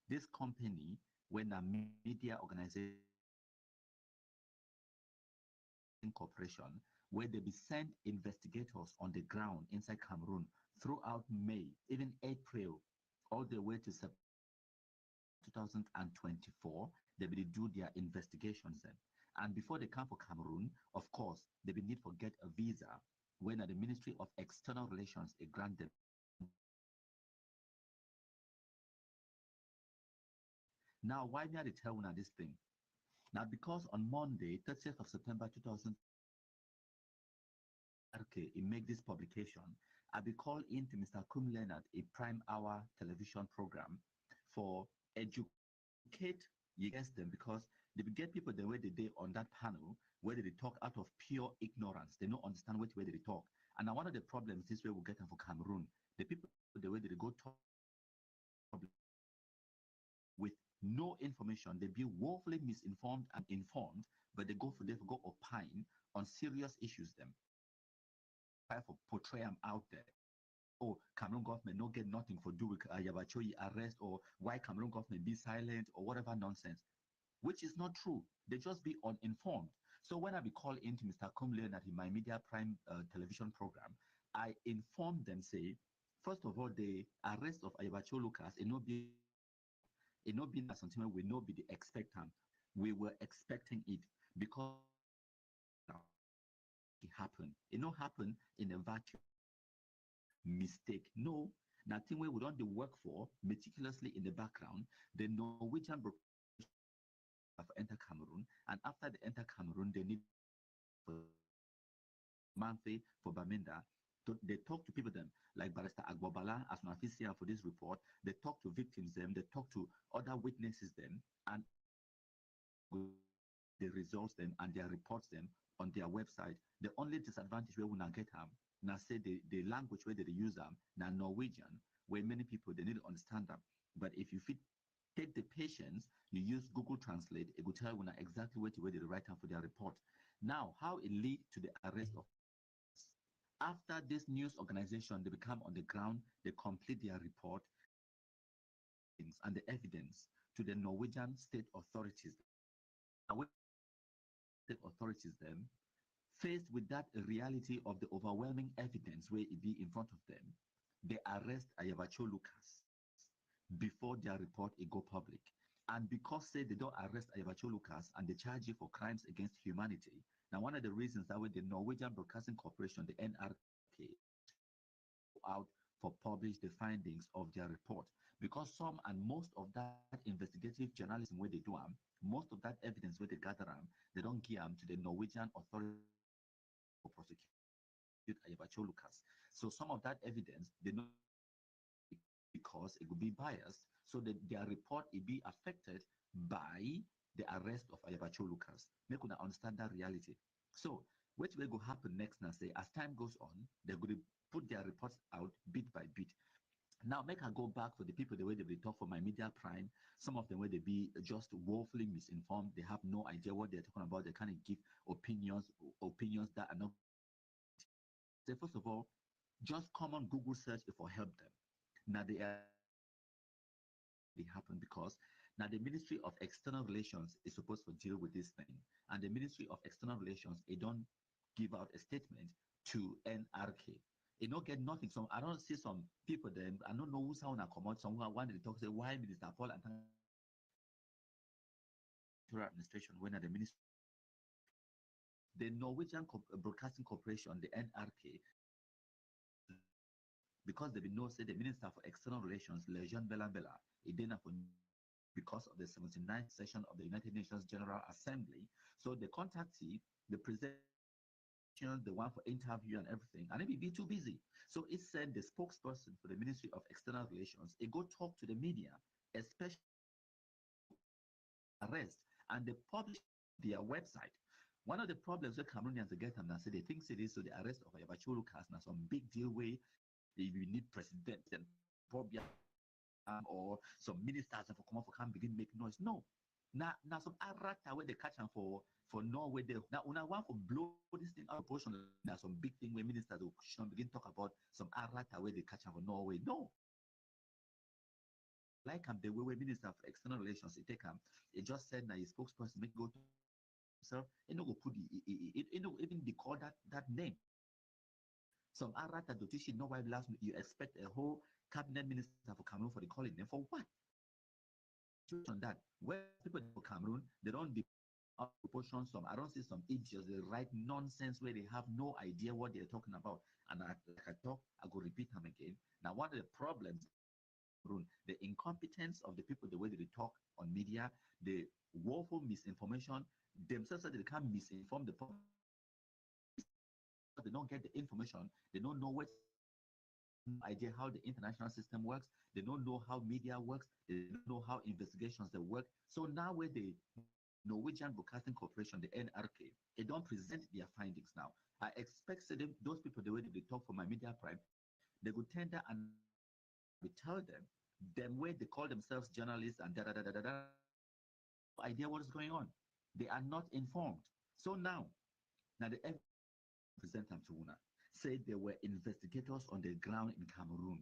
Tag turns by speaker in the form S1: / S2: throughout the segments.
S1: this company, when a media organization corporation, where they be sent investigators on the ground inside Cameroon throughout May, even April, all the way to September 2024, they will do their investigations then. And before they come for Cameroon, of course, they will need to get a visa when at the Ministry of External Relations it grant them. Now, why me I dey tell una this thing? Now, because on Monday, 30th of September 2000, okay, he make this publication. I be called in to Mr. Kum Leonard, a prime hour television program for educate you guess them because they will get people the way they did on that panel where they talk out of pure ignorance. They don't understand which way they talk. And now one of the problems this way we get them for Cameroon, the people the way they go talk with no information, they be woefully misinformed and informed, but they go opine on serious issues them. Try for portray them out there. Oh, Cameroon government not get nothing for do with Yabachoyi arrest or why Cameroon government be silent or whatever nonsense, which is not true. They just be uninformed. So when I be called into Mr. Kum Leonard in my Media Prime television program, I informed them, say, first of all, the arrest of Ayabacho Lucas, it not been something we not be the expectant. We were expecting it because it happened. It not happen in a vacuum. Mistake. No, nothing we don't do work for meticulously in the background. The Norwegian have enter Cameroon, and after they enter Cameroon, they need for Manfe for Baminda. They talk to people them like Barrister Agbobala as an official for this report. They talk to victims them. They talk to other witnesses them, and they results them and they reports them on their website. The only disadvantage where we now get them now say the language where they use them now Norwegian, where many people they need to understand them. But if you fit take the patience, you use Google Translate, it will tell you exactly what way they write down for their report. Now, how it lead to the arrest of after this news organization, they become on the ground, they complete their report and the evidence to the Norwegian state authorities. And when state authorities them, faced with that reality of the overwhelming evidence where it be in front of them, they arrest Ayabacho Lucas before their report it go public. And because say they don't arrest Ayabacho Lucas and they charge you for crimes against humanity. Now, one of the reasons that way the Norwegian Broadcasting Corporation, the NRK, out for publish the findings of their report. Because some and most of that investigative journalism where they do most of that evidence where they gather they don't give them to the Norwegian authority for prosecute Ayabacho Lucas. So some of that evidence they know because it would be biased, so that their report will be affected by the arrest of Ayabacho Lucas. Make una understand that reality. So, what will go happen next now? Say, as time goes on, they're going to put their reports out bit by bit. Now, make I go back for the people the way they talk for my media prime. Some of them where they be just woefully misinformed. They have no idea what they're talking about. They kind of give opinions that are not. Say, first of all, just come on Google search if will help them. Now they happen because now the Ministry of External Relations is supposed to deal with this thing, and the Ministry of External Relations they don't give out a statement to NRK. It don't get nothing. So I don't see some people then. I don't know who's how to come out. Someone wanted to talk say why Minister Paul and administration when at the ministry the Norwegian Broadcasting Corporation, the NRK, because they know say the Minister for External Relations, Lejean Bella Bella, it didn't for because of the 79th session of the United Nations General Assembly. So the contactee, the president, the one for interview and everything, and it will be too busy. So it sent the spokesperson for the Ministry of External Relations, it go talk to the media, especially arrest, and they publish their website. One of the problems that Cameroonians get them now say they think it is so the arrest of Ayabacho Lucas now some big deal way they will need president and probably or some ministers and for come up for can begin make noise. No. Now some arata where they catch them for Norway they now una want to blow this thing out of proportion. Now some big thing where ministers will begin talk about some arata where they catch them for Norway. No. like the way Minister of External Relations, it just said that his spokesperson make go to himself, it no go put it no even be called that name. Some Arata Dotishi no why last you expect a whole cabinet minister for Cameroon for the calling name for what? On that, where people for Cameroon, they don't be out of proportion. Some I don't see some idiots they write nonsense where they have no idea what they're talking about. And like I talk, I go repeat them again. Now, one of the problems the incompetence of the people, the way that they talk on media, the woeful misinformation, themselves that they can't misinform the public. They don't get the information. They don't know what idea how the international system works. They don't know how media works. They don't know how investigations they work. So now where the Norwegian Broadcasting Corporation, the NRK, they don't present their findings now. I expect those people, the way they talk for my media prime, they would tender and we tell them where they call themselves journalists and da da da da da da, idea what is going on. They are not informed. So now the present them to UNA said there were investigators on the ground in Cameroon.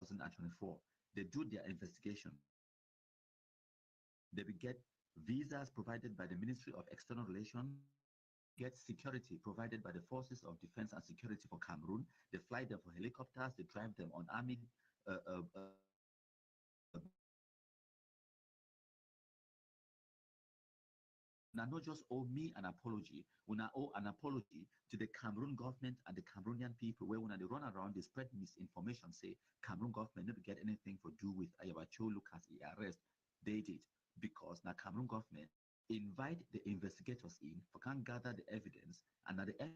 S1: 2024, they do their investigation. They will get visas provided by the Ministry of External Relations, get security provided by the Forces of Defense and Security for Cameroon. They fly them for helicopters, they drive them on army Una not just owe me an apology, una owe an apology to the Cameroon government and the Cameroonian people where when they run around, they spread misinformation, say Cameroon government never get anything to do with Ayabacho Lucas arrest. They did because now Cameroon government invite the investigators in for can gather the evidence and at the end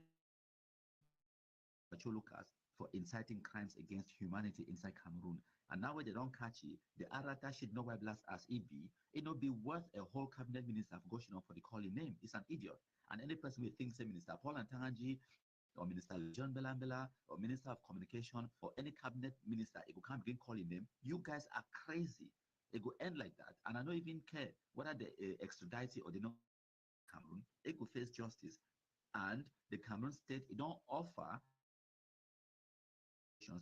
S1: Lucas for inciting crimes against humanity inside Cameroon. And now when they don't catch it, the Arata should know why blast as it not be worth a whole cabinet minister for going on for the calling name. It's an idiot. And any person will think say Minister Paul Antangaji or Minister John Belambela or Minister of Communication or any cabinet minister, it will come begin calling name. You guys are crazy. It will end like that. And I don't even care whether they extradite or they not Cameroon, it will face justice. And the Cameroon state, it don't offer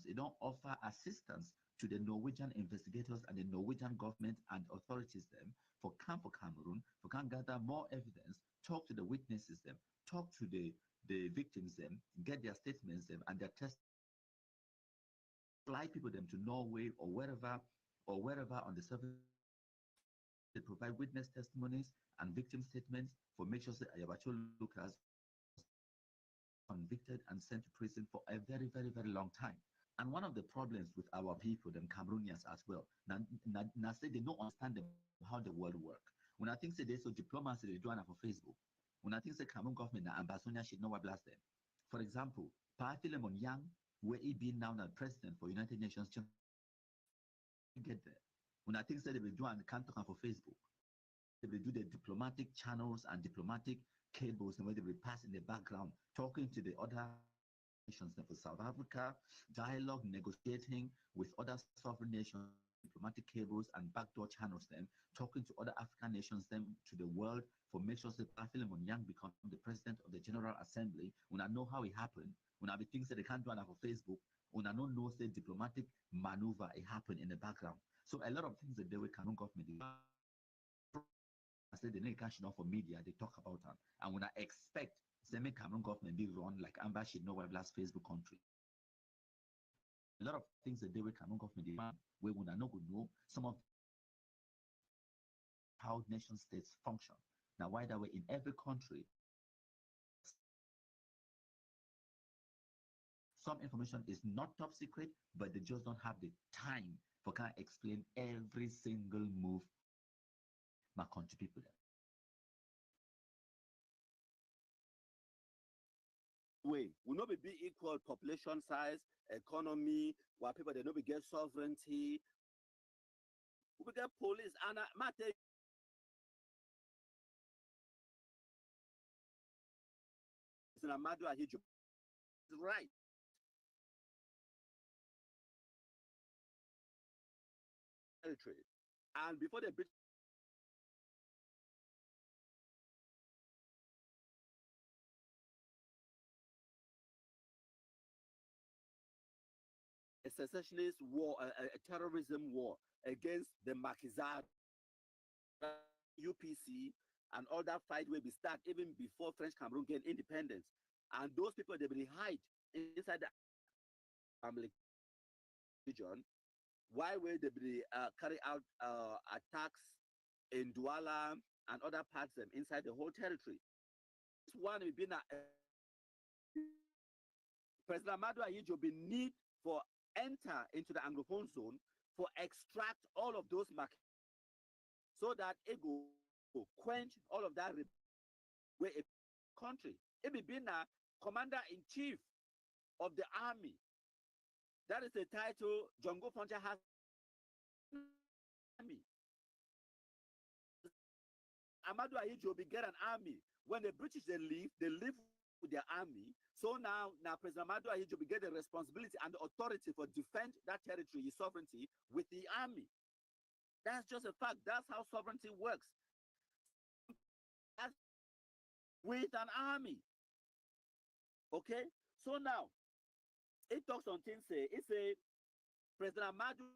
S1: it don't offer assistance to the Norwegian investigators and the Norwegian government and authorities them for Cameroon, for can gather more evidence, talk to the witnesses them, talk to the victims them, get their statements them and their test fly people them to Norway or wherever on the surface. They provide witness testimonies and victim statements for make sure that Ayabacho Lucas convicted and sent to prison for a very, very, very long time. And one of the problems with our people, them Cameroonians as well, now say they don't understand how the world work. When I think say they so diplomacy they do for Facebook. When I think say Cameroon government and Ambazonia should know what blast them. For example, Pa Philemon Yang, where he been now the president for United Nations, get there. When I think say they will do and can't talk for Facebook. They will do the diplomatic channels and diplomatic cables and where they will pass in the background, talking to the other nations for South Africa, dialogue, negotiating with other sovereign nations, diplomatic cables and backdoor channels, them talking to other African nations, them to the world for make sure that Philemon Yang become the president of the General Assembly. When I know how it happened, when I be things that they can't do on Facebook, when I don't know say diplomatic maneuver it happened in the background. So a lot of things that they were Cameroon government. I said the name cash for media, they talk about them. And when I expect the Cameroon government be run like Amber should know why last Facebook country. A lot of things that they were Cameroon government where when I know would know some of how nation states function. Now why that way in every country some information is not top secret, but they just don't have the time for can explain every single move my country people.
S2: Way will not be equal population size, economy, where people they not be get sovereignty. We get police and matter. Right. Territory. And before the British secessionist war, a terrorism war against the Maquisard, UPC, and all that fight will be start even before French Cameroon gained independence. And those people, they will hide inside the family region. Why will they be carry out attacks in Douala and other parts of them inside the whole territory? This one will be President Amadou Ahidjo will need for enter into the Anglophone zone for extract all of those markets so that it go quench all of that where a country. It will be a commander-in-chief of the army. That is the title Jongo Foncha has. Army. Amadou Ahidjo will get an army. When the British they leave with their army. So now President Amadou Ahidjo will get the responsibility and the authority for defend that territory, his sovereignty, with the army. That's just a fact. That's how sovereignty works. That's with an army. Okay? So now, it talks on things, it's a President Amadou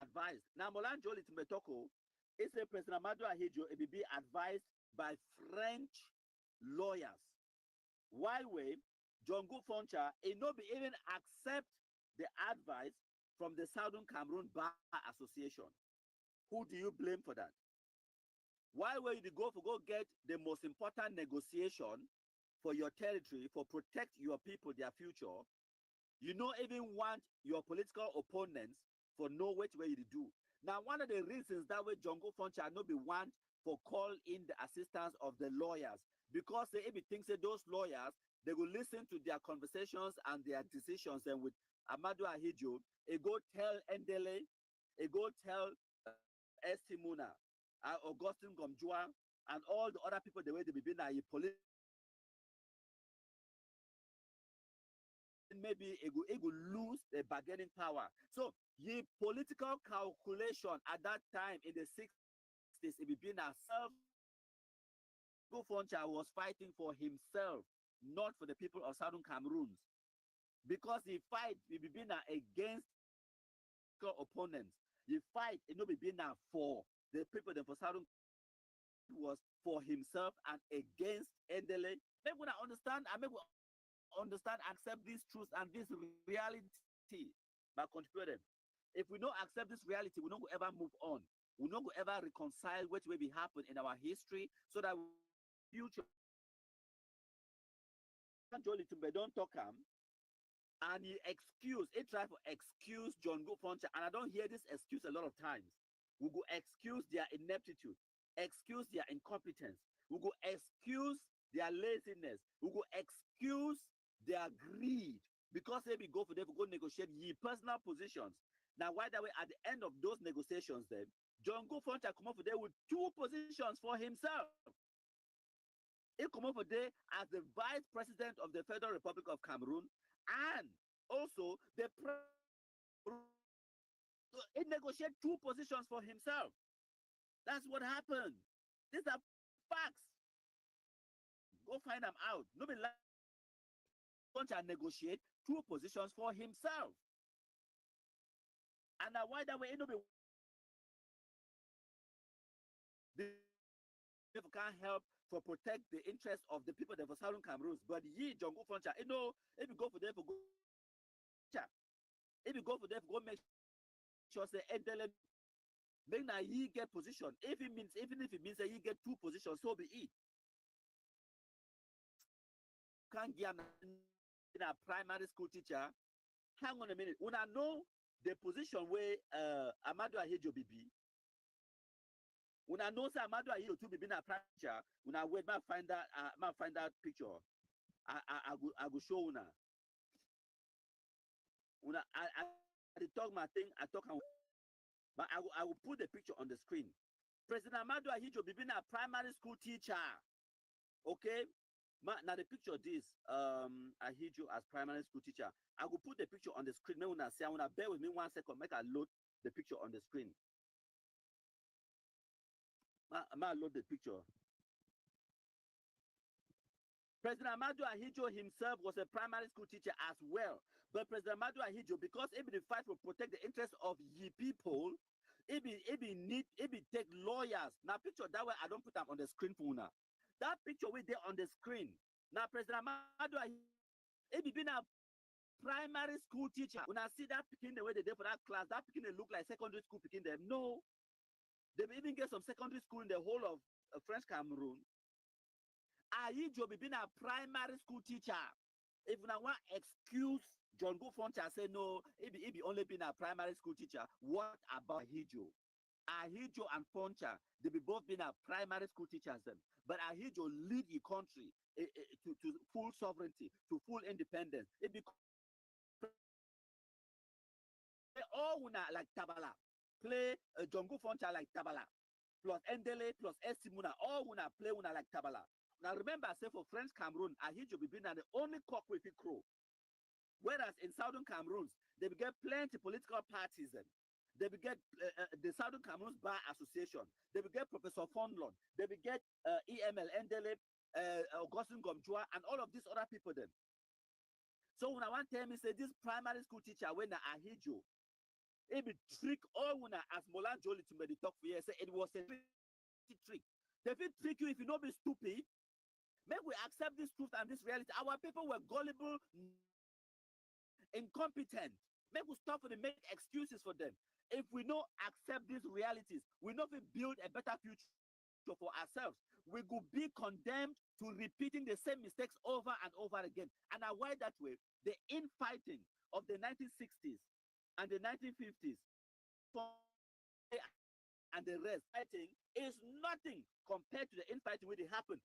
S2: advised. Now, Molanjo Litmetoko, it's a President Amadou Ahidjo, it will be advised by French lawyers. Why way Jongo Foncha it not be even accept the advice from the Southern Cameroon Bar Association? Who do you blame for that? Why will you go get the most important negotiation for your territory, for protect your people, their future? You don't even want your political opponents for know which way you do. Now, one of the reasons that way Jongo Foncha not be want for call in the assistance of the lawyers, because if he thinks that those lawyers, they will listen to their conversations and their decisions, and with Amadou Ahidjo, it go tell Endele, it go tell Estimuna, Augustine Gomjua, and all the other people the way they be being police. Maybe it will lose the bargaining power. So the political calculation at that time in the 60s, it be been a self. Foncha was fighting for himself, not for the people of Southern Cameroon, because he fight he be been against opponents. He fight it not be been for the people that for Southern was for himself and against Endele. Maybe when I understand, I maybe understand, accept this truth and this reality, but contribute them. If we don't accept this reality, we don't go ever move on. We don't go ever reconcile what will be happen in our history, so that future don't talk him, and he try to excuse Jongo Foncha, and I don't hear this excuse a lot of times. We go excuse their ineptitude, excuse their incompetence, we go excuse their laziness, we go excuse their greed, because they be go for them to go negotiate ye personal positions. Now, why that way at the end of those negotiations, then Jongo Foncha come up for there with 2 positions for himself. He come up for there as the Vice President of the Federal Republic of Cameroon, and also the he negotiate 2 positions for himself. That's what happened. These are facts. Go find them out. Nobody want to negotiate 2 positions for himself. And now why that way nobody can't help for protect the interests of the people that for Southern Cameroon. But Jongo Foncha, if you go for them for go, if you go for them for go make sure say make now he get position. Even if it means that he get 2 positions, so be it. Can't give in a primary school teacher. Hang on a minute. When I know the position where Amadou Ahidjo be. When I know Amadou Ahidjo to be a primary teacher, when I wait, I find that picture. I go show now. When I talk my thing, I talk, but I will put the picture on the screen. President Amadou Ahidjo be a primary school teacher. Okay. Now the picture this Ahidjo as primary school teacher. I will put the picture on the screen. When I say, I want to bear with me 1 second, make I load the picture on the screen. I load the picture. President Amadou Ahidjo himself was a primary school teacher as well. But President Amadou Ahidjo, because he be fight to protect the interests of ye people, he be take lawyers. Now picture that way I don't put them on the screen for now. That picture we there on the screen. Now President Amadou Ahidjo, he be been a primary school teacher. When I see that picking the way they did for that class, that picking they look like secondary school picking them. No, they even get some secondary school in the whole of French Cameroon. Ahidjo be been a primary school teacher. If you want excuse John Bufoncha say no, he be only been a primary school teacher. What about Ahidjo? Ahidjo and Foncha, they be both been a primary school teachers them. But Ahidjo lead the country to full sovereignty, to full independence. It be all like Tabala. Play Jongo Foncha like Tabala. Plus Endele, plus Estimuna, all play like Tabala. Now remember, I say for French Cameroon, Ahidjo be been the only cock with a crow. Whereas in Southern Cameroon, they get plenty political parties. They will get the Southern Cameroon Bar Association. They will get Professor Fonlon. They will get EML Endele, Augustine Gomjua, and all of these other people then. So when I want to tell me, say this primary school teacher when Ahidjo, it be trick all when as Molan Jolie to me talk for you, say it was a trick. They will trick you if you not be stupid. Make we accept this truth and this reality. Our people were gullible, incompetent. Make we stop for them, make excuses for them. If we don't accept these realities, we not build a better future for ourselves. We could be condemned to repeating the same mistakes over and over again. And why that way? The infighting of the 1960s and the 1950s and the rest fighting is nothing compared to the infighting when it happened.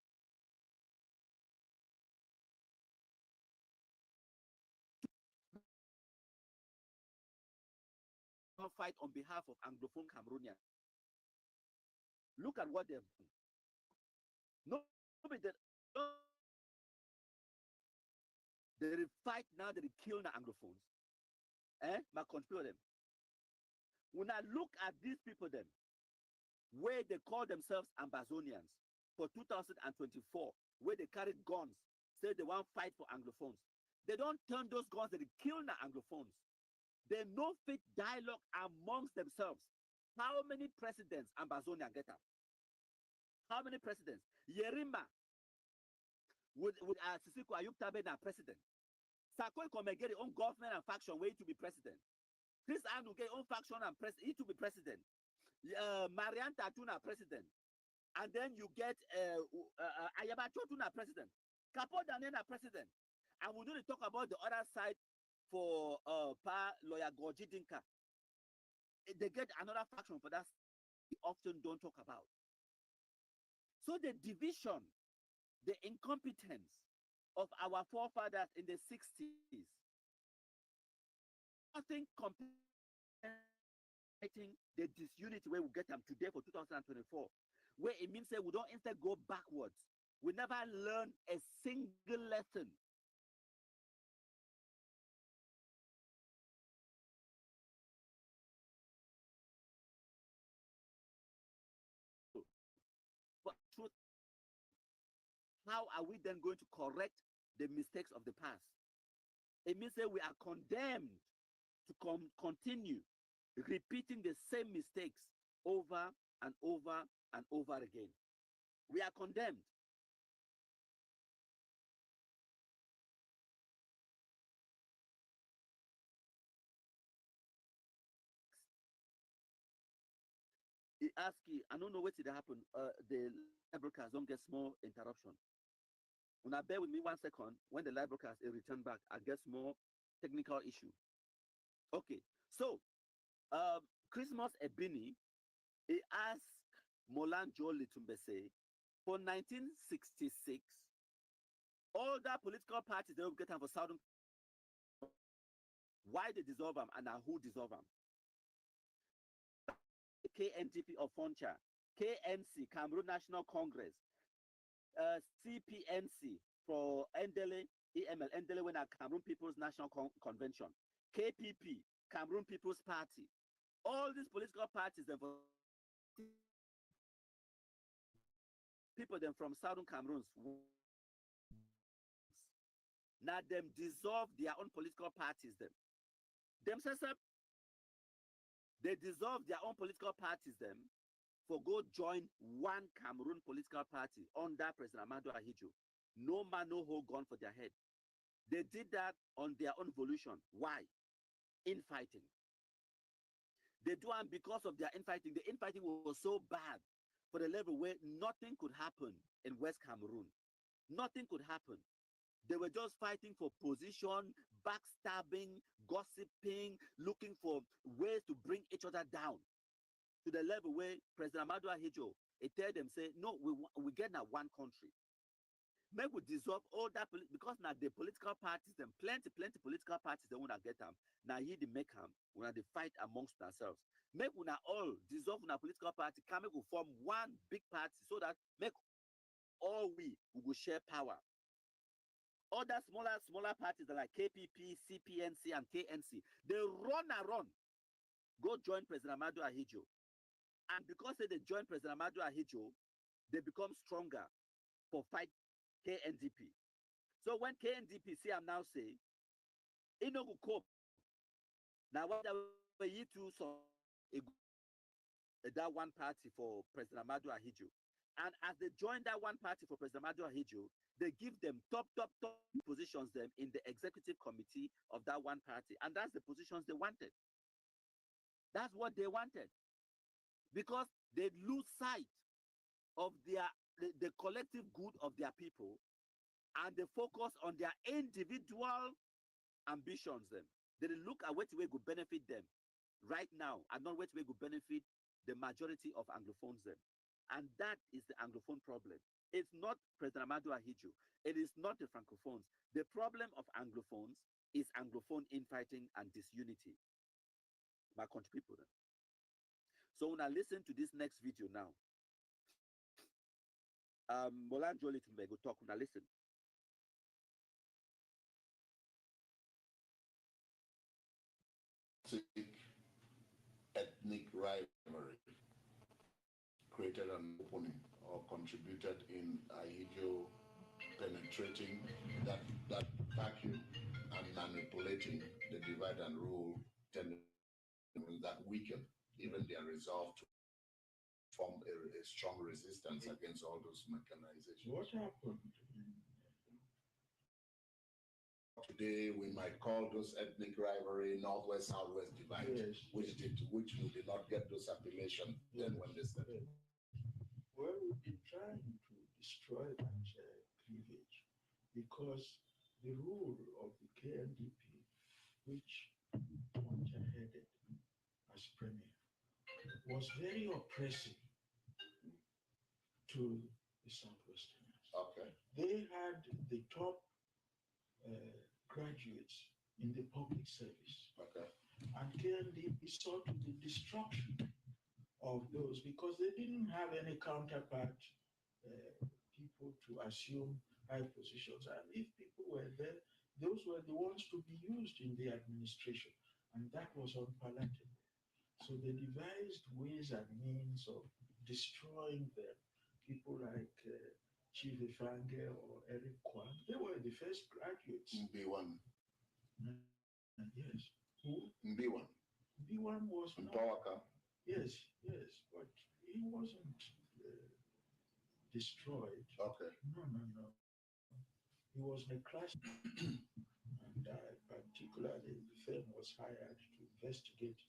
S2: Fight on behalf of Anglophone Cameroonians. Look at what they've done. They fight now, they kill the Anglophones. My control them. When I look at these people then, where they call themselves Ambazonians for 2024, where they carry guns, say they want to fight for Anglophones. They don't turn those guns, they kill the Anglophones. They no fit dialogue amongst themselves. How many presidents Ambazonia get up? How many presidents? Yerima with Sisiko Ayuk Tabe na president. Sakoi come get his own government and faction way to be president. Chris Anu get own faction and he to be president. Marian Tatuna president. And then you get Ayabacho Tuna president. Kapo Danena president. And we don't talk about the other side for lawyer Goji Dinka. They get another faction for that we often don't talk about. So the division, the incompetence of our forefathers in the 60s, nothing comparing the disunity where we get them today for 2024, where it means that we don't instead go backwards. We never learn a single lesson. How are we then going to correct the mistakes of the past? It means that we are condemned to continue repeating the same mistakes over and over and over again. We are condemned. He asked you, I don't know what did happen. The broadcast don't get small interruption. When I bear with me 1 second, when the live broadcast is returned back, I get more technical issue. Okay, so Christmas Ebini, he asked Molan Jolie Tumbese for 1966, all that political parties they will get them for Southern, why they dissolve them and who dissolve them. KNTP of Foncha, KNC, Cameroon National Congress, CPNC for Endele, EML, Endele when Cameroon People's National Convention, KPP, Cameroon People's Party. All these political parties, people then from Southern Cameroon Now them dissolve their own political parties. Themselves, they dissolve their own political parties. For go join one Cameroon political party under President Amadou Ahidjo. No man, no hold gun for their head. They did that on their own volition. Why? Infighting. They do it because of their infighting. The infighting was so bad for the level where nothing could happen in West Cameroon. Nothing could happen. They were just fighting for position, backstabbing, gossiping, looking for ways to bring each other down to the level where President Amadou Ahidjo, he tell them, say, no, we get now one country. Make we dissolve all that, because now the political parties, them plenty political parties, they want to get them. Now he they make them, when they fight amongst themselves. Make we now all dissolve our political party, can make we form one big party so that make all we will share power. Other smaller parties like KPP, CPNC, and KNC, they run, go join President Amadou Ahidjo. And because they join President Amadou Ahidjo, they become stronger for fight KNDP. So when KNDP see I'm now say, it no go cope. Now what you two saw that one party for President Amadou Ahidjo. And as they join that one party for President Amadou Ahidjo, they give them top positions them in the executive committee of that one party. And that's the positions they wanted. That's what they wanted. Because they lose sight of the collective good of their people, and they focus on their individual ambitions. They look at which way could benefit them right now, and not which way could benefit the majority of Anglophones. And that is the Anglophone problem. It's not President Amadou Ahidjo. It is not the Francophones. The problem of Anglophones is Anglophone infighting and disunity. My country people. So when I listen to this next video now, Molan Joli Tumbe go talk when I listen.
S3: Ethnic rivalry created an opening or contributed in Ahidjo penetrating that vacuum and manipulating the divide and rule tendencies that weaken even their resolve to form a strong resistance against all those mechanizations.
S4: What happened?
S3: Today, we might call those ethnic rivalry Northwest-Southwest divide,
S4: Yes.
S3: which we did not get those appellations then when they said it.
S4: Well, we've been trying to destroy that cleavage because the rule of the KNDP, which Monja headed as premier, was very oppressive to the Southwesterners.
S3: Okay.
S4: They had the top graduates in the public service.
S3: Okay.
S4: And KNDP saw to the destruction of those because they didn't have any counterpart people to assume high positions. And if people were there, those were the ones to be used in the administration. And that was unpalatable. So they devised ways and means of destroying them. People like Chief Ifange or Eric Kwan, they were the first graduates.
S3: B1.
S4: Yes. Who?
S3: B1.
S4: B1 was
S3: Mpawaka.
S4: Yes, but he wasn't destroyed.
S3: Okay.
S4: No. He was in a class, and particularly the firm was hired to investigate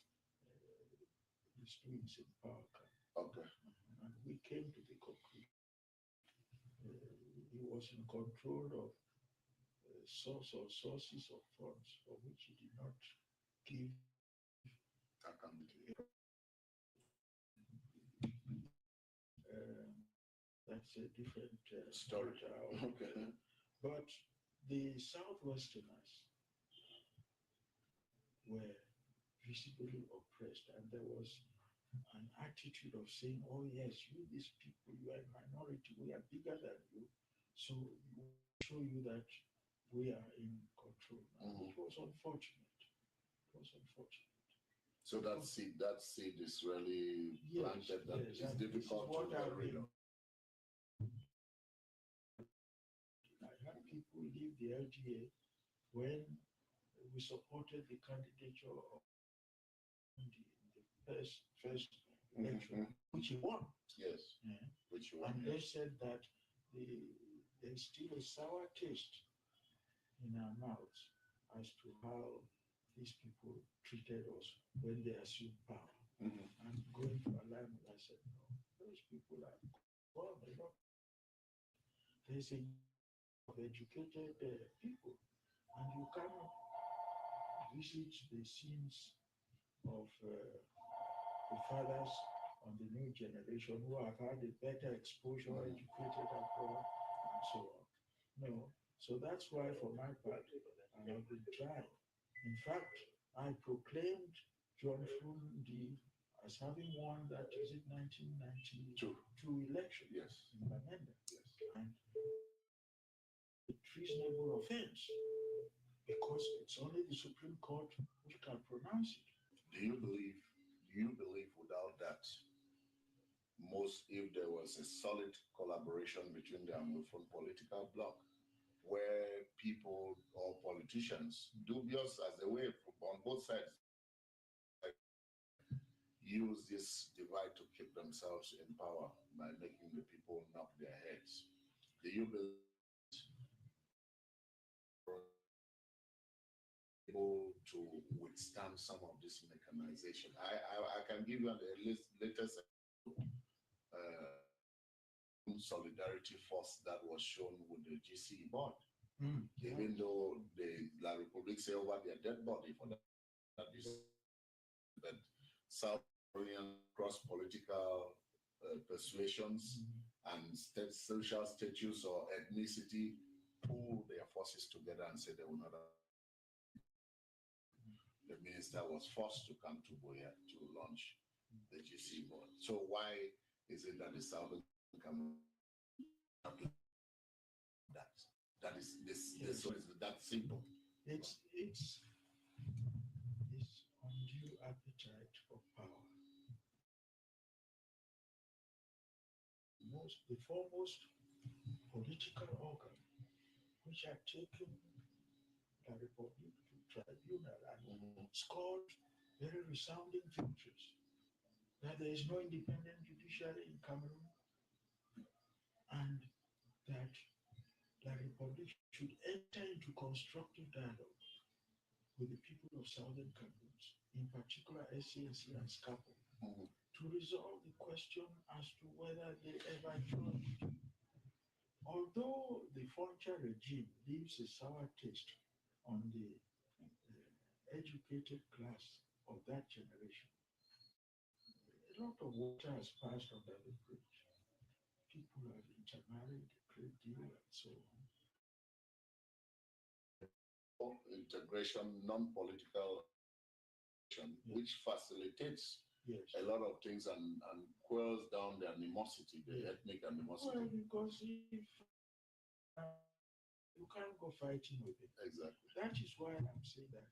S4: his doings in Parker.
S3: Okay.
S4: And we came to the conclusion he was in control of sources of funds for which he did not give
S3: accountability.
S4: That's a different
S3: story.
S4: Okay. But the Southwesterners were visibly oppressed, and there was an attitude of saying, oh yes, you these people, you are a minority, we are bigger than you, so we will show you that we are in control. It was unfortunate.
S3: So that seed is really planted, that
S4: yes,
S3: it's difficult to get rid of.
S4: I had people leave the LGA when we supported the candidature of the first election, which he won.
S3: Yes,
S4: Yeah.
S3: which you want.
S4: And they said that there's still a sour taste in our mouths as to how these people treated us when they assumed power. And going to alignment, I said, no, those people are gone. There's a of educated people, and you cannot visit the scenes of the fathers on the new generation who have had a better exposure, educated abroad, and so on. No. So that's why, for my part, I have been trying. In fact, I proclaimed John Frundi as having won that, is it 1992 election?
S3: Yes.
S4: In Bamenda. Yes. And a treasonable offense because it's only the Supreme Court which can pronounce it.
S3: Do you believe without that, if there was a solid collaboration between the Anglophone political bloc, where people or politicians, dubious as they were on both sides, use this divide to keep themselves in power by making the people knock their heads? Do you believe able to withstand some of this mechanization? I can give you the latest solidarity force that was shown with the GCE board. Even though the La Republic say over their dead body for that South Korean cross-political persuasions and social status or ethnicity pull their forces together and say they will not. The minister was forced to come to Boya to launch the GC board. So why is it that the Southern Cameroon that is this is that simple?
S4: It's undue appetite for power. The foremost political organ which had taken the Republic to tribunal and scored very resounding victories. That there is no independent judiciary in Cameroon, and that the Republic should enter into constructive dialogue with the people of Southern Cameroon, in particular SCNC and SCAPO, to resolve the question as to whether they ever joined. Although the Foncha regime leaves a sour taste on the educated class of that generation, a lot of water has passed under the bridge. People have intermarried a great deal and so on.
S3: Integration, non-political, which facilitates a lot of things and quells down the animosity, the ethnic animosity.
S4: Well, because if you can't go fighting with it.
S3: Exactly.
S4: That is why I'm saying that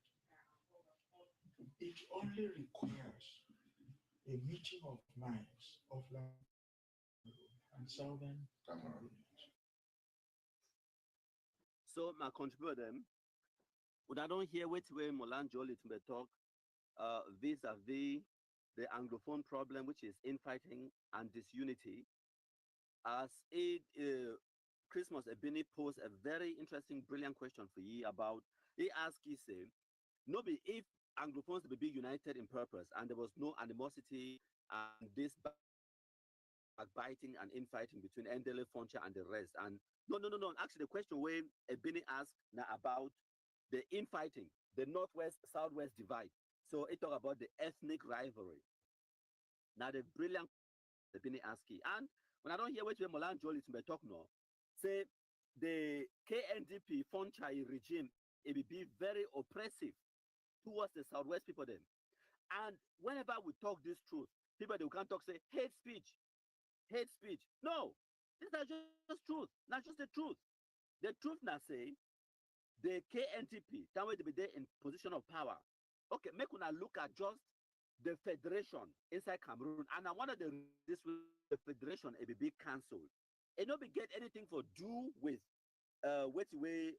S4: it only requires a meeting of minds of and Southern Cameroon.
S2: So my contributor them, when I don't hear what way Molan Jolie to talk vis-a-vis the Anglophone problem, which is infighting and disunity, as it Christmas Ebini posed a very interesting, brilliant question for you about, he asked, he say, no be if Anglophones be united in purpose and there was no animosity and this backbiting and infighting between Endele, Foncha and the rest. And no. Actually, the question where Ebini asked now about the infighting, the Northwest-Southwest divide. So it talk about the ethnic rivalry. Now the brilliant Ebini asking. And when I don't hear what Molan Jolie to talk now, say the KNDP Foncha regime, it will be very oppressive towards the Southwest people then. And whenever we talk this truth, people they can't talk say hate speech. No, these are just truth, not just the truth. The truth now say the KNTP, that way they be there in position of power. Okay, make una look at just the federation inside Cameroon, and I wanted this the federation it be cancelled. It not be get anything for do with what way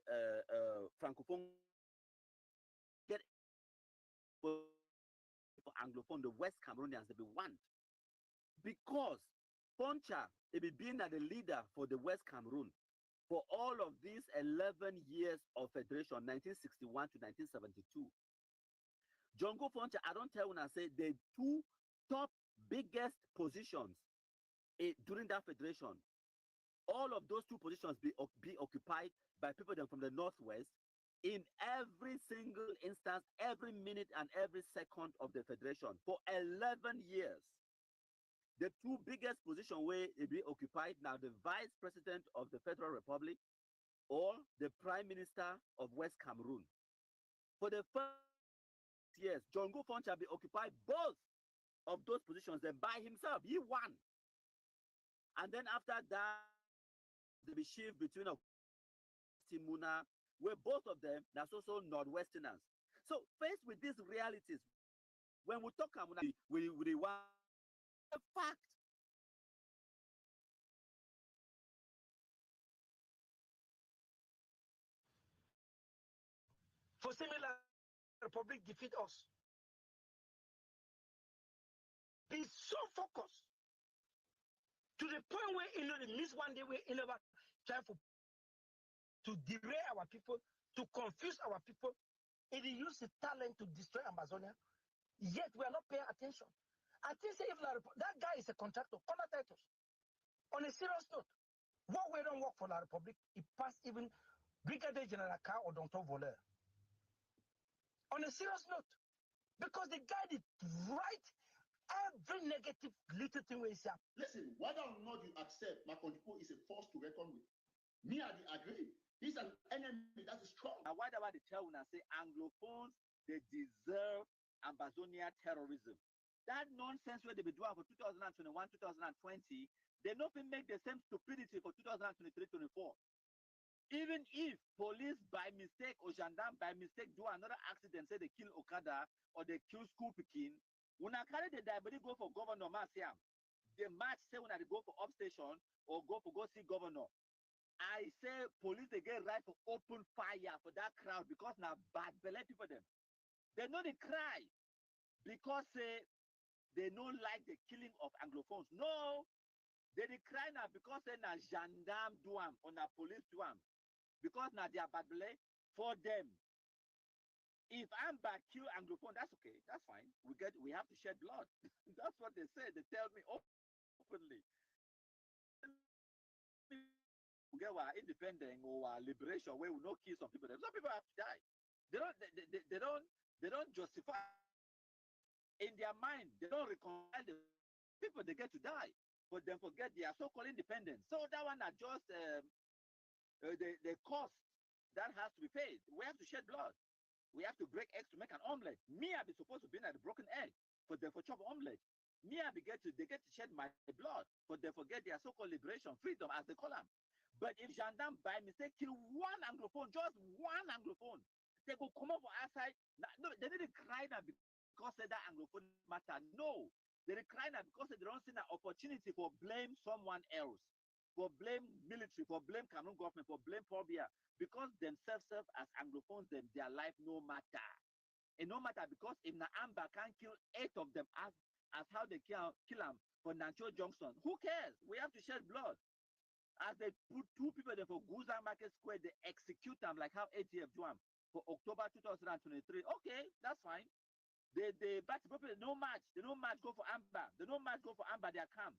S2: francophone for Anglophone, the West Cameroonians, they be want. Because Poncha, they be being the leader for the West Cameroon for all of these 11 years of federation, 1961 to 1972. Jongo Poncha, I don't tell when I say the two top biggest positions during that federation. All of those two positions be occupied by people from the Northwest in every single instance, every minute and every second of the federation for 11 years. The two biggest positions where it be occupied now, the Vice President of the Federal Republic or the Prime Minister of West Cameroon. For the first years, Jongo Poncha be occupied both of those positions then by himself. He won. And then after that, they be shift between Timuna, where both of them, that's also Northwesterners. So faced with these realities, when we talk about we want the fact.
S5: For similar republic defeat us. Be so focused to the point where they miss one day where never try to derail our people, to confuse our people. It use the talent to destroy Ambazonia. Yet we are not paying attention. I think if that guy is a contractor, contact us. On a serious note, what we don't work for La Republic, it passed even Brigadier General Ka or Dr. Voler. On a serious note, because the guy did right every negative little thing we say.
S3: Listen, whether or not you accept Makondipo is a force to reckon with, me, I agree. He's an enemy that is strong.
S2: Now, why do I tell when I say Anglophones, they deserve Ambazonia terrorism? That nonsense where they be doing for 2021, 2020, they nothing make the same stupidity for 2023, 24. Even if police by mistake or gendarme by mistake do another accident, say they kill Okada or they kill school Pekin, when I carry the diabetes go for Governor Masiam, the match say when I go for upstation or go see governor, I say police they get right to open fire for that crowd because now bad belly people them. They know they cry because they don't like the killing of Anglophones. No, they cry now because they na gendarme do am or na police do am. Because now they are bad belly for them. If I'm back kill Anglophone, that's okay. That's fine. We have to shed blood. That's what they say. They tell me openly. We get our independence or our liberation where we no kill some people. Some people have to die. They don't justify in their mind. They don't reconcile the people they get to die. But then forget their so-called independence. So that one are just the cost that has to be paid. We have to shed blood. We have to break eggs to make an omelette. Me, I be supposed to be at a broken egg for them for chop omelette. Me, I be they get to shed my blood for them forget their so-called liberation, freedom as they call them. But if gendarme by mistake kill one Anglophone, just one Anglophone, they go come up for outside. No, they didn't cry now because that Anglophone matter. No, they didn't cry now because they don't see an opportunity for blame someone else. For blame military, for blame Cameroon government, for blame Pobia, because themselves serve as Anglophones, their life no matter. And no matter because if Naamba can't kill 8 of them as how they kill them for Nancho Junction, who cares? We have to shed blood. As they put 2 people there for Guza Market Square, they execute them like how ATF do them for October 2023. Okay, that's fine. They but people no match. They no match go for Amba. They no match go for Amba. They are camp.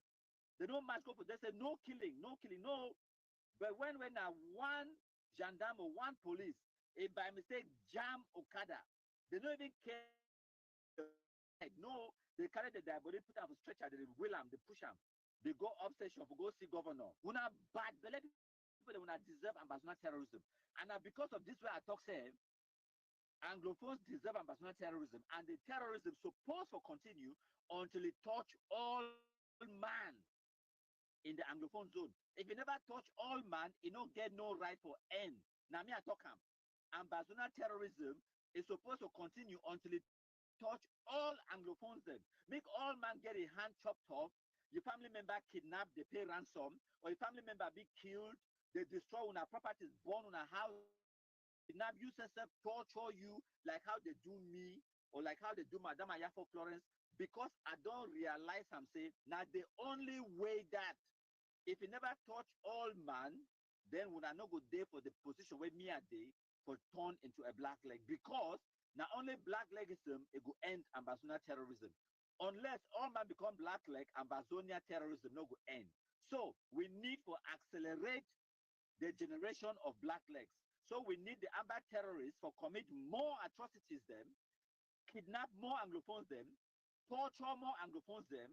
S2: They don't match go for. They say no killing, no killing, no. But when one gendarme or one police, by mistake jam Okada, they don't even care. No, they carry the body, put them on stretcher, they wheel them, they push them, they go up station for go see governor. When a bad belly people, they will not deserve Ambazonia terrorism. And because of this way I talk say, Anglophones deserve Ambazonia terrorism, and the terrorism supposed to continue until it touch all man in the Anglophone zone. If you never touch all man, you don't get no right for end. Now me I talk him. Ambazonia terrorism is supposed to continue until it touch all Anglophones then. Make all man get a hand chopped off, your family member kidnapped, they pay ransom, or your family member be killed, they destroy on our properties, burn on our house, kidnap you, yourself, torture you like how they do me or like how they do Madame Ayafo Florence, because I don't realize I'm saying now the only way that if you never touch all man, then when I no go there for the position where me a day for turn into a black leg, because not only black legism it go end Ambazonia terrorism. Unless all man become black leg, Ambazonia terrorism no go end. So we need to accelerate the generation of black legs. So we need the Amba terrorists for commit more atrocities them, kidnap more Anglophones them, torture more Anglophones them,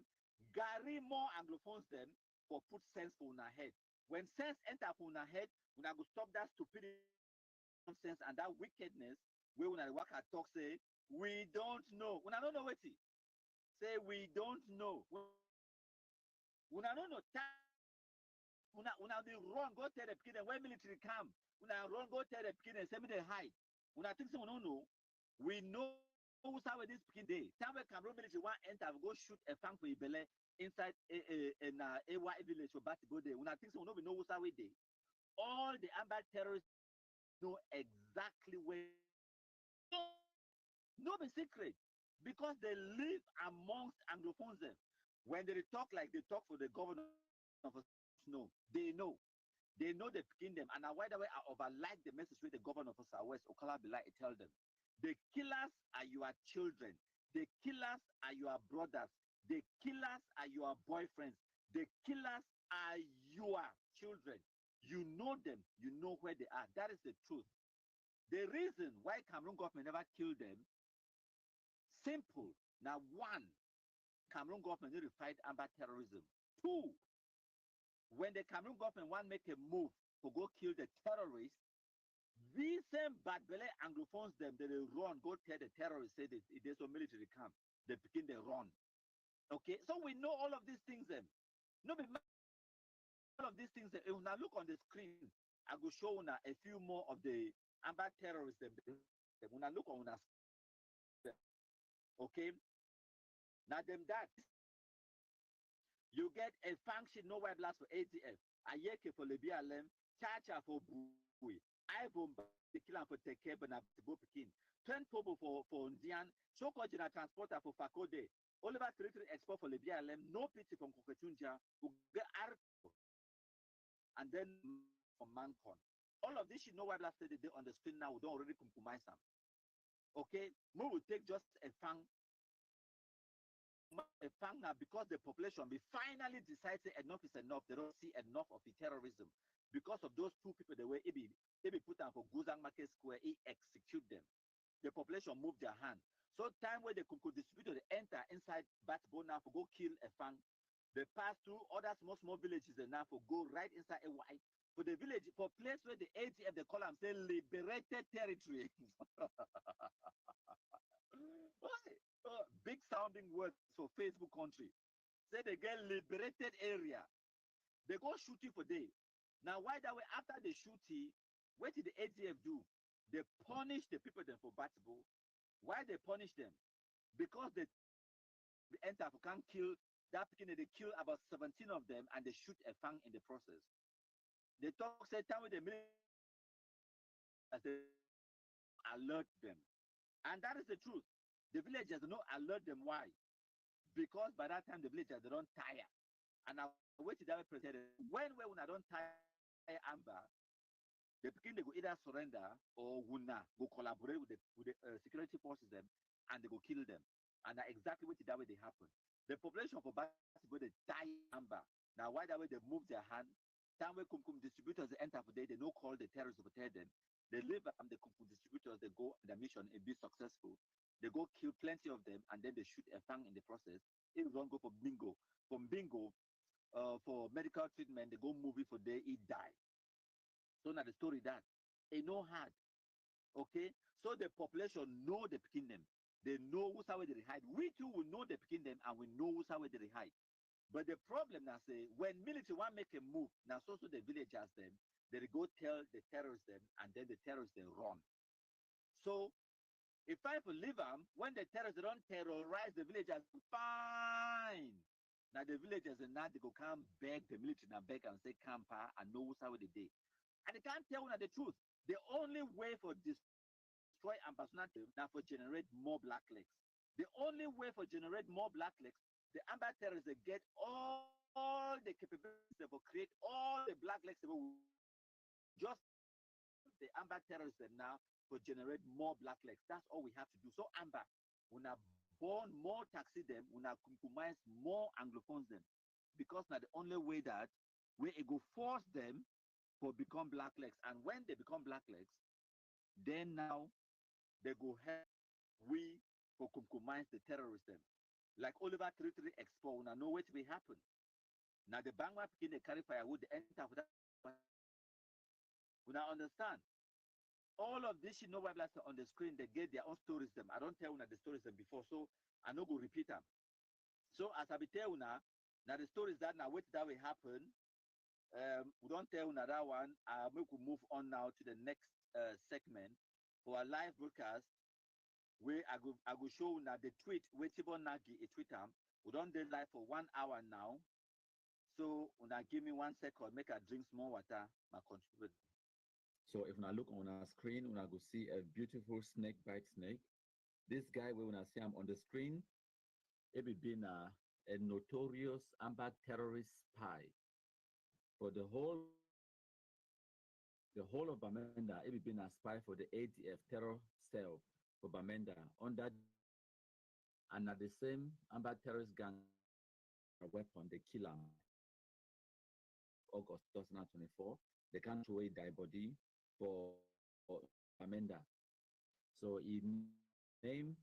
S2: garry more Anglophones them, for put sense for una head. When sense enter for una head, una go stop that stupidity, nonsense, and that wickedness where una work at talk say, we don't know. Una don't know what it. Say we don't know. Una don't know. Una dey run go tell the pikin when military come. Una run go tell the pikin say me dey hide. Una think say we don't know. We know who's how this pikin dey. Time when Cameroon military want enter go shoot a fang for Ibele inside in AY village for Batibo dey. Una think say we know who's how we dey. All the Amber terrorists know exactly where. No be secret because they live amongst Anglophones them. When they talk like they talk for the governor of no, they know. They know they picking them. And why the way I overlike the message with the governor of Southwest, Okala Bilai, tell them. The killers are your children. The killers are your brothers. The killers are your boyfriends. The killers are your children. You know them. You know where they are. That is the truth. The reason why Cameroon government never killed them, simple. Now, one, Cameroon government need to fight Amber terrorism. Two, when the Cameroon government want to make a move to go kill the terrorists, these same bad belly Anglophones them, they run, go tell the terrorists, say there's a military camp, they begin to run. Okay, so we know all of these things them. No, but all of these things, when I look on the screen, I will show you a few more of the Amber terrorists them. When I look on that, okay, now them that. You get a function no white blast for ATF, a yeke for Lebialem, Chacha for Bui, Ivom the killer for Tekeben at the Bopikin, 10 Pobo for Ndian, Shoko Jina transporter for Fakode, Oliver Territory Export for Lebialem, no pity from Koketunja, who get Arco, and then from Mancon. All of this you know what last day on the screen now, we don't already compromise them. Okay, we will take just a fang now because the population we finally decided enough is enough. They don't see enough of the terrorism because of those two people. The way it be put down for Guzang Market Square, he execute them. The population moved their hand. So time where they could distribute the enter inside Batbona for go kill a fang. They pass through other small villages and now for go right inside a white for the village for place where the ATF they call them say liberated territory. Big sounding words for Facebook country. Say they get liberated area. They go shooting for day. Now why that way after they shooting, what did the ATF do? They punish the people them for Batibo. Why they punish them? Because they enter can kill that picking they kill about 17 of them and they shoot a fang in the process. They talk say time with the military as they alert them. And that is the truth. The villagers don't alert them. Why? Because by that time the villagers they don't tire. And I wait till that president. When I don't tire Amber, they begin to go either surrender or wuna go collaborate with the security forces them and they go kill them. And that's exactly what that way they happen. The population for Batibo they die Amber. Now why that way they move their hand? Time where Kumkum distributors they enter for they no call the terrorists to tell them. They live and the Kumkum distributors they go their mission and be successful. They go kill plenty of them and then they shoot a fang in the process. If you don't go for bingo, from bingo for medical treatment, they go movie for day, he die. So now the story that it no hard. Okay, so the population know the picking them. They know who's how they hide. We too will know the picking them and we know who's how they hide. But the problem now say when military want make a move, now so the villagers them, they go tell the terrorists them and then the terrorists they run. So if I leave them, when the terrorists don't terrorize the villagers, fine. Now the villagers and now they go come beg the military and beg and say camper and know how they did. And they can't tell them the truth. The only way for this destroy Ambazonia now for generate more black legs. The only way for generate more black legs, the Amber terrorists they get all the capabilities to create all the black legs just the Amber terrorists now for generate more black legs. That's all we have to do. So Amber, when I born more taxi them, when I compromise more Anglophones them, because now the only way that we go force them for become black legs, and when they become black legs, then now they go help we for compromise the terrorists them. Like Oliver Territory Expo, now know what will happen. Now the Bangma begin the carry firewood, the enter for that. We now understand. All of this, you know, why on the screen, they get their own stories them. I don't tell you the stories them before, so I no go repeat them. So as I be tell you now the stories that now what that will happen, we don't tell you that one. We could move on now to the next segment for a live broadcast where I go show now the tweet where Tibon Nagi a Twitter. We don't do live for 1 hour now. So when I give me 1 second, make I drink small water, my contribute. So if I look on our screen, when I go see a beautiful snake bite snake, this guy when I see him on the screen, it be been a notorious Amber terrorist spy for the whole of Bamenda. It be been a spy for the ADF terror cell for Bamenda under and at the same Amber terrorist gang weapon they kill him. August 2024, they can't throw away die body for Bamenda. So he named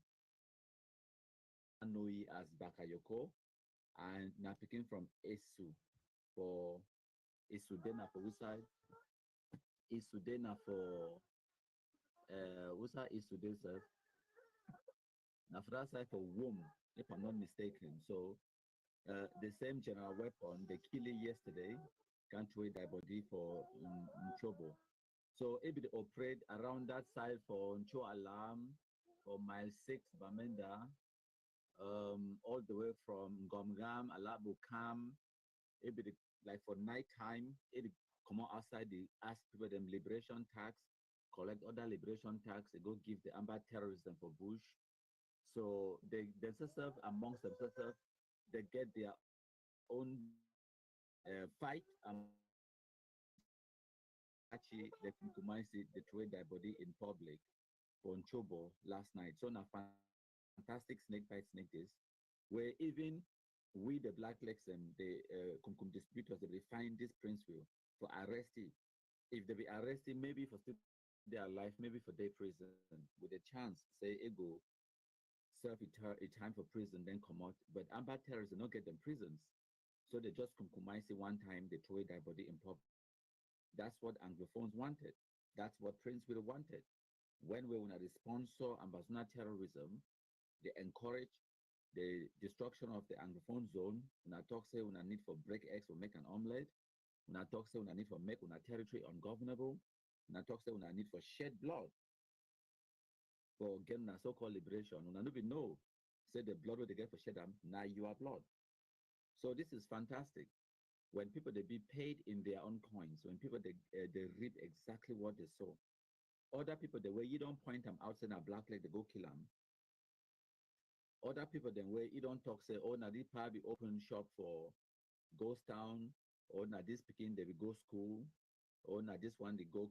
S2: Anoi as Bakayoko and now picking from Esu for Isudena for Usai. Isudena for Usa Isudesa. Now for that side for womb, if I'm not mistaken. So the same general weapon they killed yesterday can't wait their body for trouble. So it will operate around that side for Ncho Alarm, for mile 6 Bamenda, all the way from Gomgam, Alabu Kam. It be like for night time, it come out outside the ask people them liberation tax, collect other liberation tax, they go give the Amber terrorism for Bush. So they themselves amongst themselves, they get their own fight actually they compromise it, they throw their body in public for Nchobo last night. So now fantastic snake bite snake this, where even we the black legs and the distributors they find this principle for arresting. If they be arrested, maybe for still their life, maybe for their prison, with a chance, say ego serve a time for prison, then come out. But Amber terrorists do not get them prisons. So they just compromise it one time, they throw their body in public. That's what Anglophones wanted. That's what Prince Will wanted. When we want to sponsor Ambazonia terrorism, they encourage the destruction of the Anglophone zone. When I talk say when I need for break eggs or make an omelette, when I talk say when I need for make when I territory ungovernable, when I talk say when I need for shed blood for getting a so-called liberation. When I don't even know, say the blood what they get for shed them, now you are blood. So this is fantastic. When people they be paid in their own coins, when people they read exactly what they saw. Other people the way you don't point them outside a black leg, they go kill them. Other people the way you don't talk say, oh now this probably open shop for ghost town, or now this picking they will go school, or now this one they go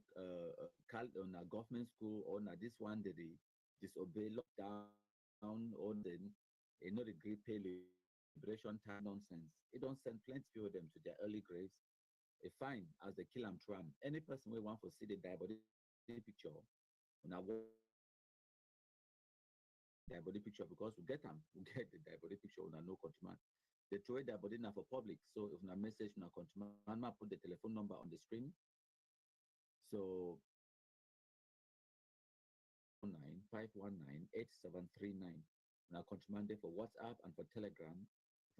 S2: on a government school, or now this one they disobey lockdown, or then you know the great pay liberation time nonsense. It don't send plenty of them to their early graves. A fine as they kill them tram. Any person we want to see the body picture, now their body picture because we get them, we get the body picture on no countryman. They throw their body now for public. So if na message na countryman, I put the telephone number on the screen. So 519-8739. Now countryman there for WhatsApp and for Telegram.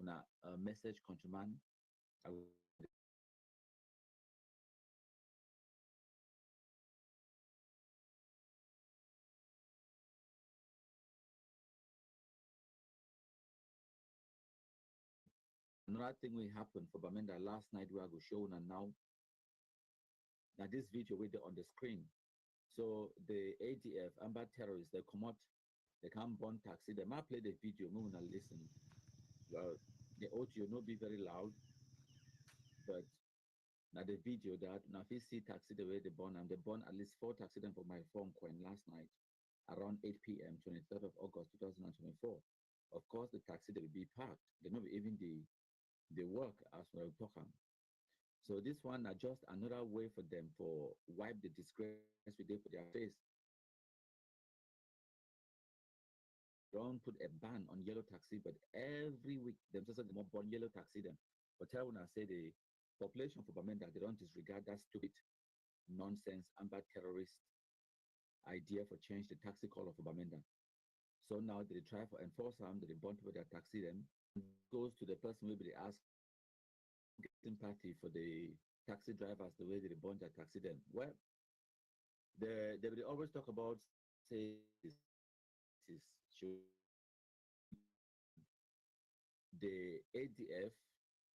S2: Now message countryman. I will another thing will happen for Bamenda last night we are go show and now this video with on the screen.
S1: So the ADF, Amber terrorists, they come out, they can't burn taxi. They might play the video, no one will listen. Well, the audio not be very loud, but now the video that now if you see taxi the way they burn at least 4 taxi them for my phone coin last night around 8 p.m. 23rd of August 2024. Of course, the taxi they will be parked. They not even the work as well talking. So this one are just another way for them for wipe the disgrace we did for their face. Don't put a ban on yellow taxi, but every week themselves they more burn yellow taxi them. But tell when I say the population for Bamenda, they don't disregard that stupid nonsense amber terrorist idea for change the taxi color for Bamenda. So now they try for enforce them, they burn people their taxi them, goes to the person where they ask sympathy for the taxi drivers the way they burn their taxi them. Well, they will always talk about say this is the ADF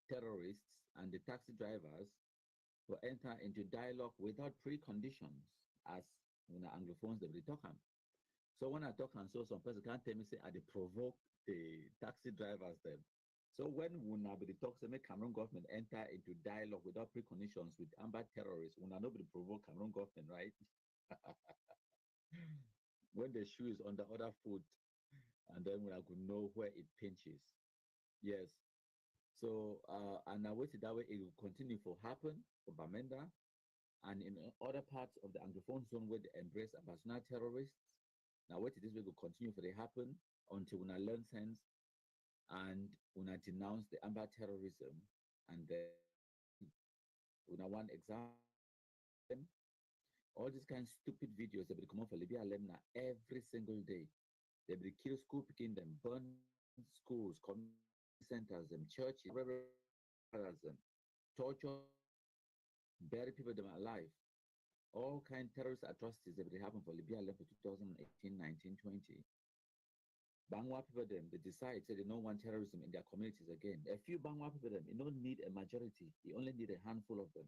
S1: terrorists and the taxi drivers will enter into dialogue without preconditions as when Anglophones they will talk. So when I talk and so some person can't tell me say I they provoke the taxi drivers them. So when we now be the talk say make Cameroon government enter into dialogue without preconditions with amber terrorists, we now nobody provoke Cameroon government, right? When the shoe is on the other foot, and then we are going to know where it pinches. Yes. So and I waited that way it will continue to happen for Bamenda and in other parts of the Anglophone zone where they embrace Ambazonia terrorists. Now wait this way will continue for they happen until we learn sense and we denounce the amber terrorism and then we want example all these kind of stupid videos that will come off for Libya Lemna every single day. They will kill school picking them, burn schools, community centers, them churches, them torture, bury people them alive. All kind of terrorist atrocities that will happen for Libya Lemna for 2018, 19, 20. Bangwa people them, they decide say they don't want terrorism in their communities again. A few Bangwa people them, you don't need a majority, you only need a handful of them.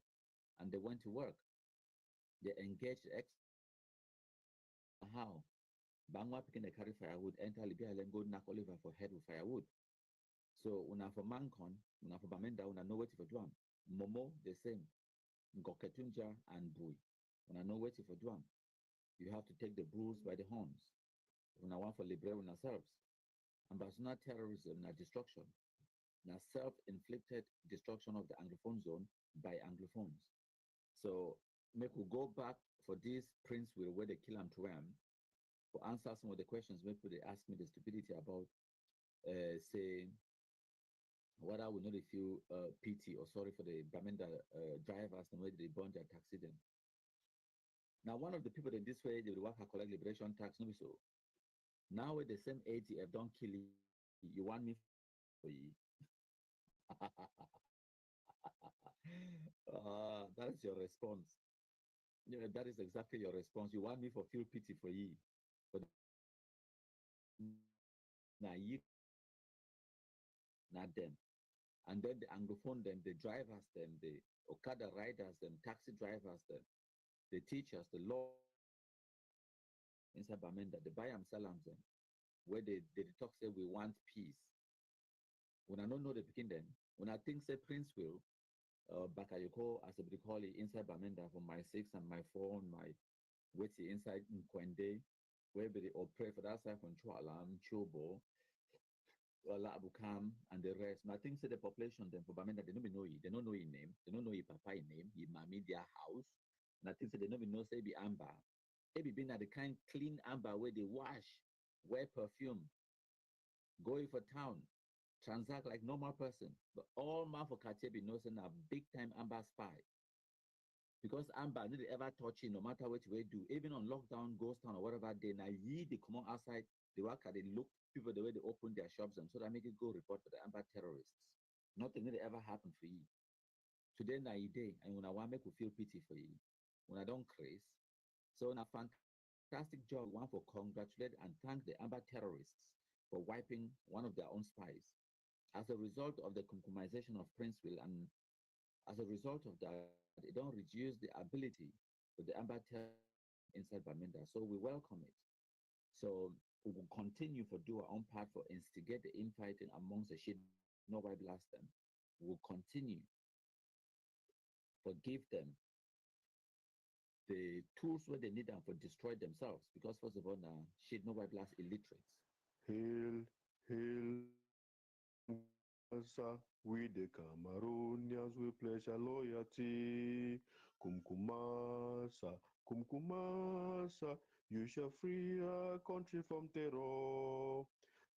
S1: And they went to work. They engaged how Bangwa picking a carry firewood, enter Libya and go knock Oliver for head with firewood. So una for Mancon, una for Bamenda, una know what for Drum. Momo, the same. Ngoketunja and Bui. Una know what for Drum. You have to take the bulls by the horns. Una want for liberate ourselves. Ambazonia terrorism, na destruction. Na self-inflicted destruction of the Anglophone zone by Anglophones. So make we go back for this Prince Will where they kill him to him to answer some of the questions maybe they ask me the stupidity about say whether we know they feel pity or sorry for the Bamenda drivers and where they burn their taxi them. Now one of the people in this way they will work a collect liberation tax, no be so. Now with the same ATF don't kill you want me for you. That's your response. Yeah, that is exactly your response. You want me for feel pity for you. But now you not them. And then the Anglophone them, the drivers them, the Okada riders them, taxi drivers them, the teachers, the law inside Bamenda, the buy and sell them, where they talk say we want peace. When I don't know the begin them, when I think say Prince Will, Bakayoko as a call it inside Bamenda for my 6 and my 4 and my witty inside Nkwende, where they all pray for that side from Chualam, Chobo, Labukam, and the rest. And I think say the population them for Bamenda, they don't know you, they don't know your name, they don't know your papa name, your mommy, their house. And I think say they don't know say be amber. They be being at the kind clean amber where they wash, wear perfume, going for town. Transact like normal person, but all man for Katebi knows a big time Amber spy. Because Amber didn't ever touch you no matter what you do, even on lockdown, ghost town, or whatever day. Now they come on outside, they work at they look people the way they open their shops and so that make it go report for the Amber terrorists. Nothing did ever happen for you. Today na day, and when I want make you feel pity for you, when I don't craze. So na fantastic job, one for congratulate and thank the Amber terrorists for wiping one of their own spies. As a result of the compromisation of Prince Will and as a result of that, it don't reduce the ability for the Amber inside Bamenda. So we welcome it. So we will continue for do our own part for instigate the infighting amongst the Shid, nobody blast them. We will continue for give them the tools where they need them for destroy themselves. Because first of all, now Shid, nobody blast illiterates.
S6: Hail, hail, Kumasa, we the Cameroonians, we pledge our loyalty. Kumkumasa, Kumkumasa, you shall free our country from terror.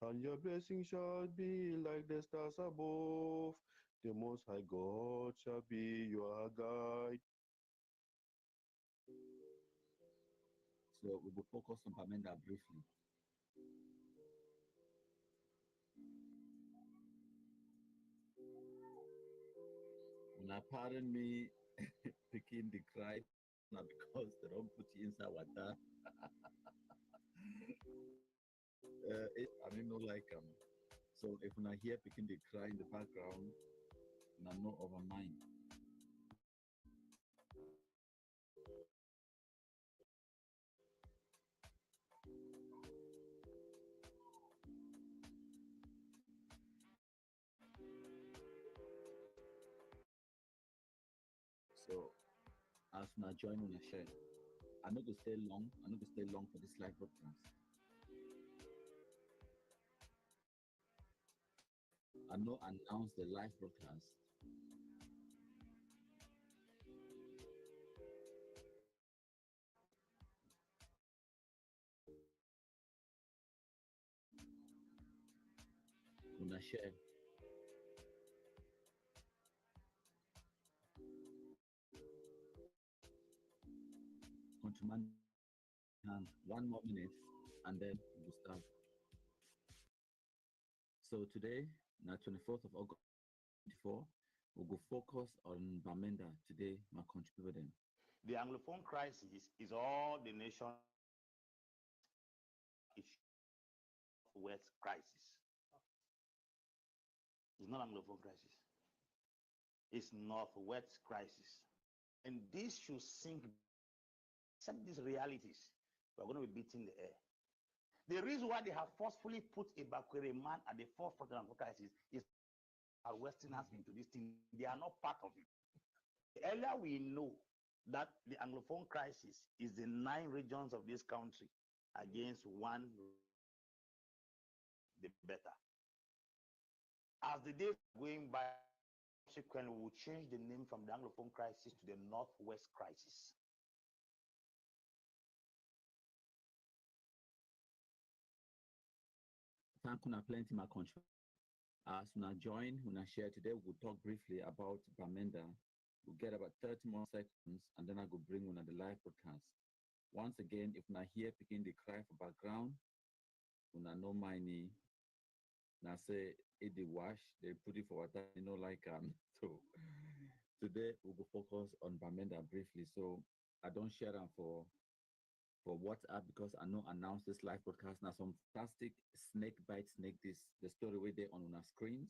S6: And your blessing shall be like the stars above. The Most High God shall be your guide.
S1: So we will focus on Bamenda briefly. Now, pardon me picking the cry now because they don't put you inside water. I mean, no like So if when I hear picking the cry in the background, now no over mine. So as now join on a share. I'm not gonna stay long. I'm not gonna stay long for this live broadcast. I'm not announce the live broadcast. On a share. Countryman, 1 more minute, and then we'll start. So today, now 24th of August 2024, we'll go focus on Bamenda today, my country with them.
S3: The Anglophone crisis is all the nation West crisis. It's not Anglophone crisis. It's Northwest crisis. And this should sink. Accept these realities. We're going to be beating the air. The reason why they have forcefully put a Bakwere man at the forefront of the crisis is our Westerners into this thing. They are not part of it. The earlier we know that the Anglophone crisis is the 9 regions of this country against one, the better. As the days are going by, subsequently we will change the name from the Anglophone crisis to the Northwest crisis.
S1: Thank you plenty, my country. As we join, we share today, we'll talk briefly about Bamenda. We'll get about 30 more seconds, and then I will bring on the live broadcast. Once again, if not here picking the cry for background, we no money. Now say it the wash, they put it for water, like so today we will focus on Bamenda briefly. So I don't share them for WhatsApp because I know announce this live broadcast. Now some fantastic snake bite snake this the story way there on our screens.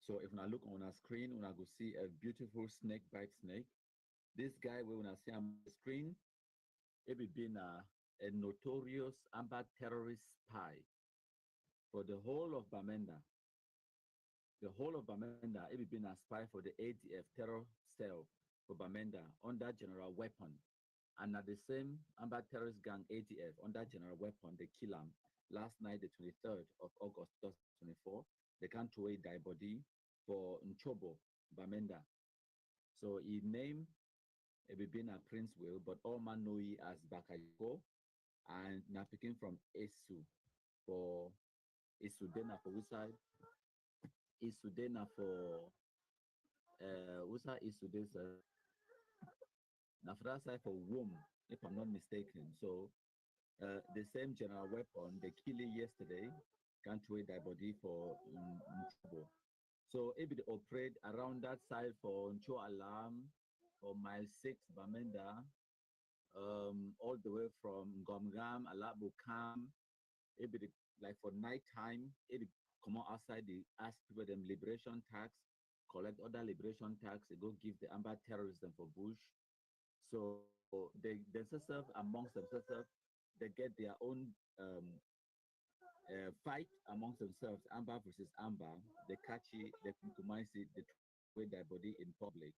S1: So if I look on our screen, when I go see a beautiful snake bite snake, this guy when I see on the screen, it be been a notorious amber terrorist spy for the whole of Bamenda. The whole of Bamenda, it be been a spy for the ADF terror cell for Bamenda under General Weapon. And at the same Amber terrorist gang ADF under General Weapon, they kill him last night, the 23rd of August 2024. They can't throw a die body for Nchobo, Bamenda. So he named Ebibina Prince Will, but all man know he as Bakayoko, and now picking from Esu for Isudena for which side? Isudena for which side Isudena? Now for that side for womb, if I'm not mistaken. So the same general weapon they killed it yesterday, can't wait that body for Nchobo. So if they operate around that side for Ncho Alarm or mile 6 Bamenda, all the way from Gomgam, Alabukam, it be like for night time, it come out outside, they ask people them liberation tax, collect other liberation tax, they go give the amber terrorism for bush. So they themselves amongst themselves, they get their own fight amongst themselves, Amber versus Amber. They catch it, they compromise it, they throw their body in public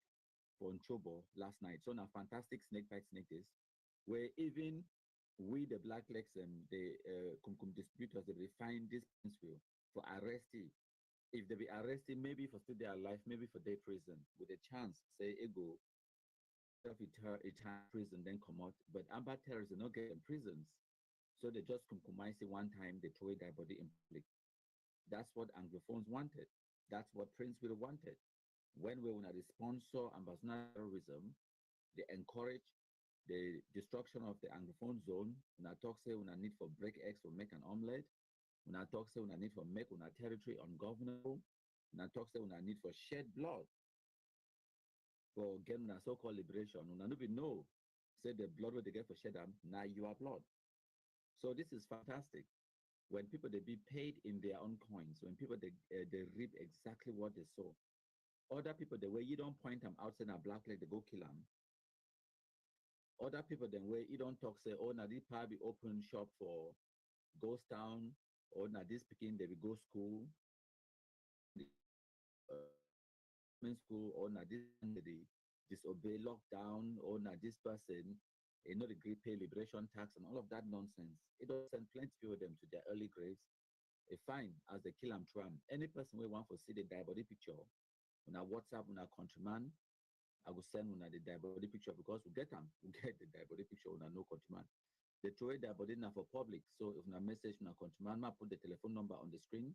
S1: for Nchobo last night. So now fantastic snake bite snake is, where even we the blacklegs and the Kumkum distributors, they will find this principle for arrestee. If they be arrested, maybe for still their life, maybe for their prison, with a chance, say, ego, eternal prison, then come out. But Amber terrorists are not getting prisons. So they just compromise it one time, they throw their body in public. That's what Anglophones wanted. That's what Prince Will wanted. When we want to sponsor Ambazonia terrorism, they encourage the destruction of the Anglophone zone. When I talk say when I need for break eggs for make an omelette, when I talk say when I need for make when I territory ungovernable, when I talk say when I need for shed blood for getting a so-called liberation, when I know say the blood what they get for shed now you are blood. So this is fantastic. When people they be paid in their own coins, when people they reap exactly what they sow. Other people the way you don't point them outside a black leg, they go kill them. Other people then way you don't talk say, oh now this probably open shop for ghost town, or now this speaking they will go school, school, or now this they disobey lockdown, or now this person the great pay liberation tax and all of that nonsense. It does send plenty of them to their early graves. A fine as they kill them tram. Any person we want to see the dead body picture, when I WhatsApp when I countryman, I will send when I the dead body picture because we get them, we get the dead body picture when I know countryman. They throw their body now for public. So if I message when I countryman, I put the telephone number on the screen.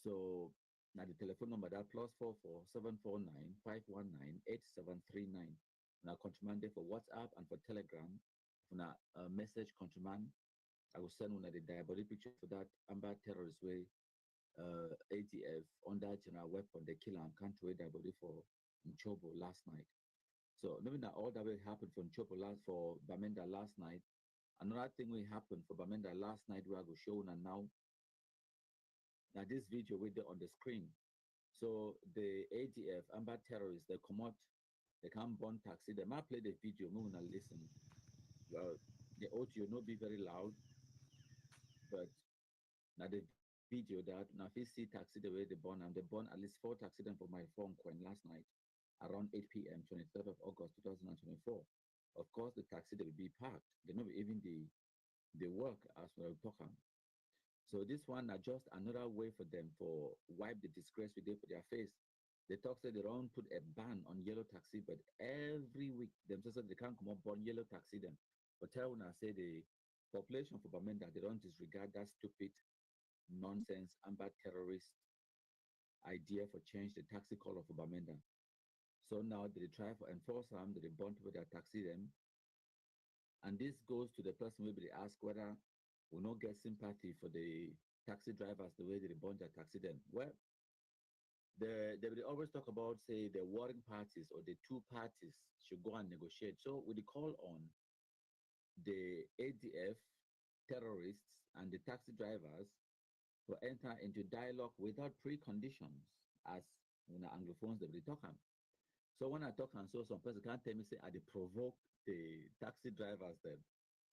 S1: So now the telephone number that +44 749 519 8739. Now countryman there for WhatsApp and for Telegram. When I message countryman, I will send one of the body picture for that Amber terrorist way ADF under general weapon they kill and can't wait their body for Nchobo last night. So knowing that all that will happen for Nchobo last for Bamenda last night, another thing will happen for Bamenda last night we are going to show now. Now this video with on the screen. So the ADF Amber terrorists they come out, they can't burn taxi. They might play the video, moving and listen. Well, the audio not be very loud, but now the video that now if you see taxi the way they burn and they burn at least 4 taxi them for my phone coin last night around 8 p.m. 23rd of August 2024. Of course the taxi they will be parked. They not even the work as we're talking. So this one are just another way for them for wipe the disgrace we did for their face. They talk say they don't put a ban on yellow taxi, but every week themselves they can't come up on yellow taxi them. But tell when I say the population for Bamenda, they don't disregard that stupid nonsense Amber terrorist idea for change the taxi color for Bamenda. So now they try to enforce them, they burn people that taxi them. And this goes to the person where they ask whether we not get sympathy for the taxi drivers the way they burn their taxi them. Well, they will always talk about say the warring parties or the two parties should go and negotiate. So we call on the ADF terrorists and the taxi drivers to enter into dialogue without preconditions as when the Anglophones they will talk. So when I talk and so some person can't tell me say I provoke the taxi drivers then.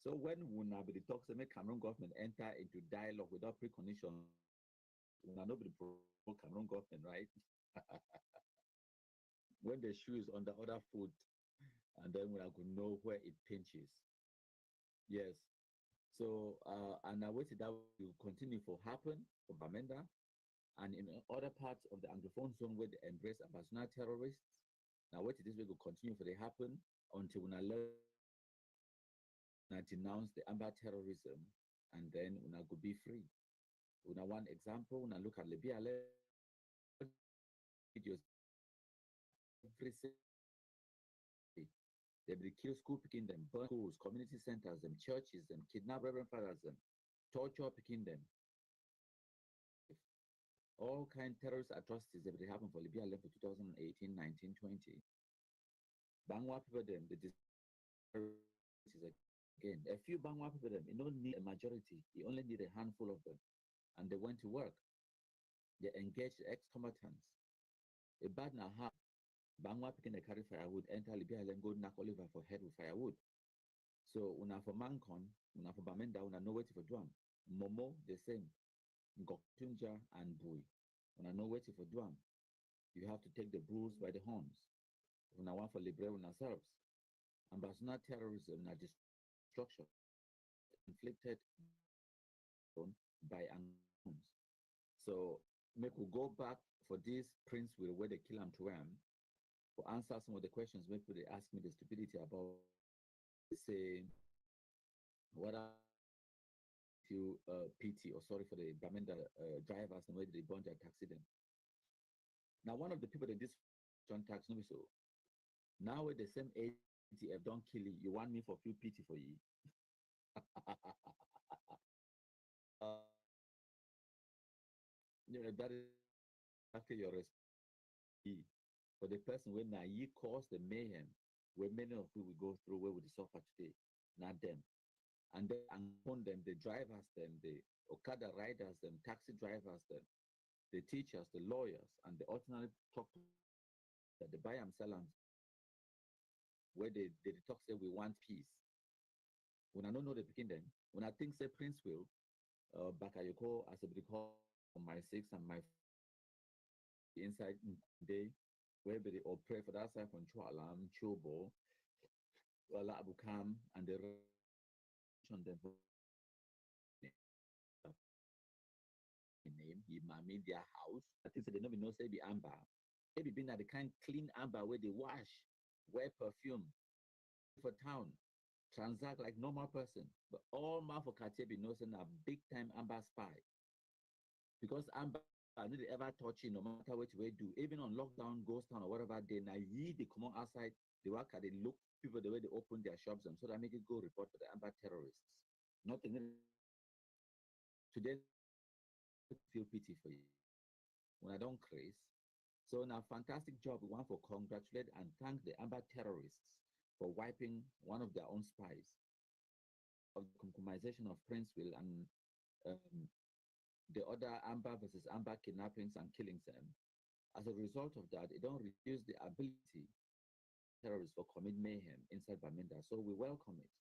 S1: So when we talk say make Cameroon government enter into dialogue without preconditions, nobody provoke Cameroon government, right? When the shoe is on the other foot, and then we are going to know where it pinches. Yes. So and I waited that will continue for happen for Bamenda and in other parts of the Anglophone zone where they embrace Ambazonia terrorists. Now wait this will continue for they happen until when I learn denounce the Amber terrorism and then when I could be free. When I one example, when I look at Libya videos every they will kill school picking them, burn schools, community centers, them churches, them kidnap reverend fathers, them torture picking them. All kind of terrorist atrocities that will happen for Libya for 2018, 19, 20. Bangwa people them, the again. A few Bangwa people them, you don't need a majority, you only need a handful of them. And they went to work. They engaged ex-combatants. A bad now Bangwa picking a carry firewood, enter Libya and go knock Oliver for head with firewood. So una for Mancon, una for Bamenda, una know waiting for Drum. Momo, the same. Gokunja and Bui. Una know waiting for Drum. You have to take the bulls by the horns. Una want for liberate ourselves. Ambazonia terrorism and destruction inflicted by Anglophons. So make we go back for this Prince Will where they kill him to him to answer some of the questions maybe they ask me the stupidity about say what are you PT or sorry for the Bamenda drivers and where they burn their taxi them. Now one of the people that this John tax no so now with the same ATF don't kill you want me for few PT for you. You know that is after your responsibility for the person when now you cause the mayhem where many of you will go through where we suffer today, not them. And then upon them, the drivers, them, the Okada riders, them, taxi drivers, them, the teachers, the lawyers, and the ordinary talk to that they buy and sell them where they talk say we want peace. When I don't know the begin them, when I think say Prince Will, Bakayoko as a call for my six and my inside day, where they all pray for that side from Chualam, Chobo, Wala Abukam, and the on them for name, he made their house. I think so they don't know say be amber. Maybe being at the kind clean amber where they wash, wear perfume for town, transact like normal person. But all man for Cartier be knows a big time amber spy. Because amber I need to ever touch it no matter what we do. Even on lockdown, ghost town or whatever day, now they come on outside, they work at they look people the way they open their shops and so that make it go report for the amber terrorists. Nothing today feel pity for you. When I don't craze. So now fantastic job. We want to congratulate and thank the amber terrorists for wiping one of their own spies of the compromisation of Princeville and the other Amber versus Amber kidnappings and killings them. As a result of that, it don't reduce the ability terrorists for commit mayhem inside Bamenda. So we welcome it.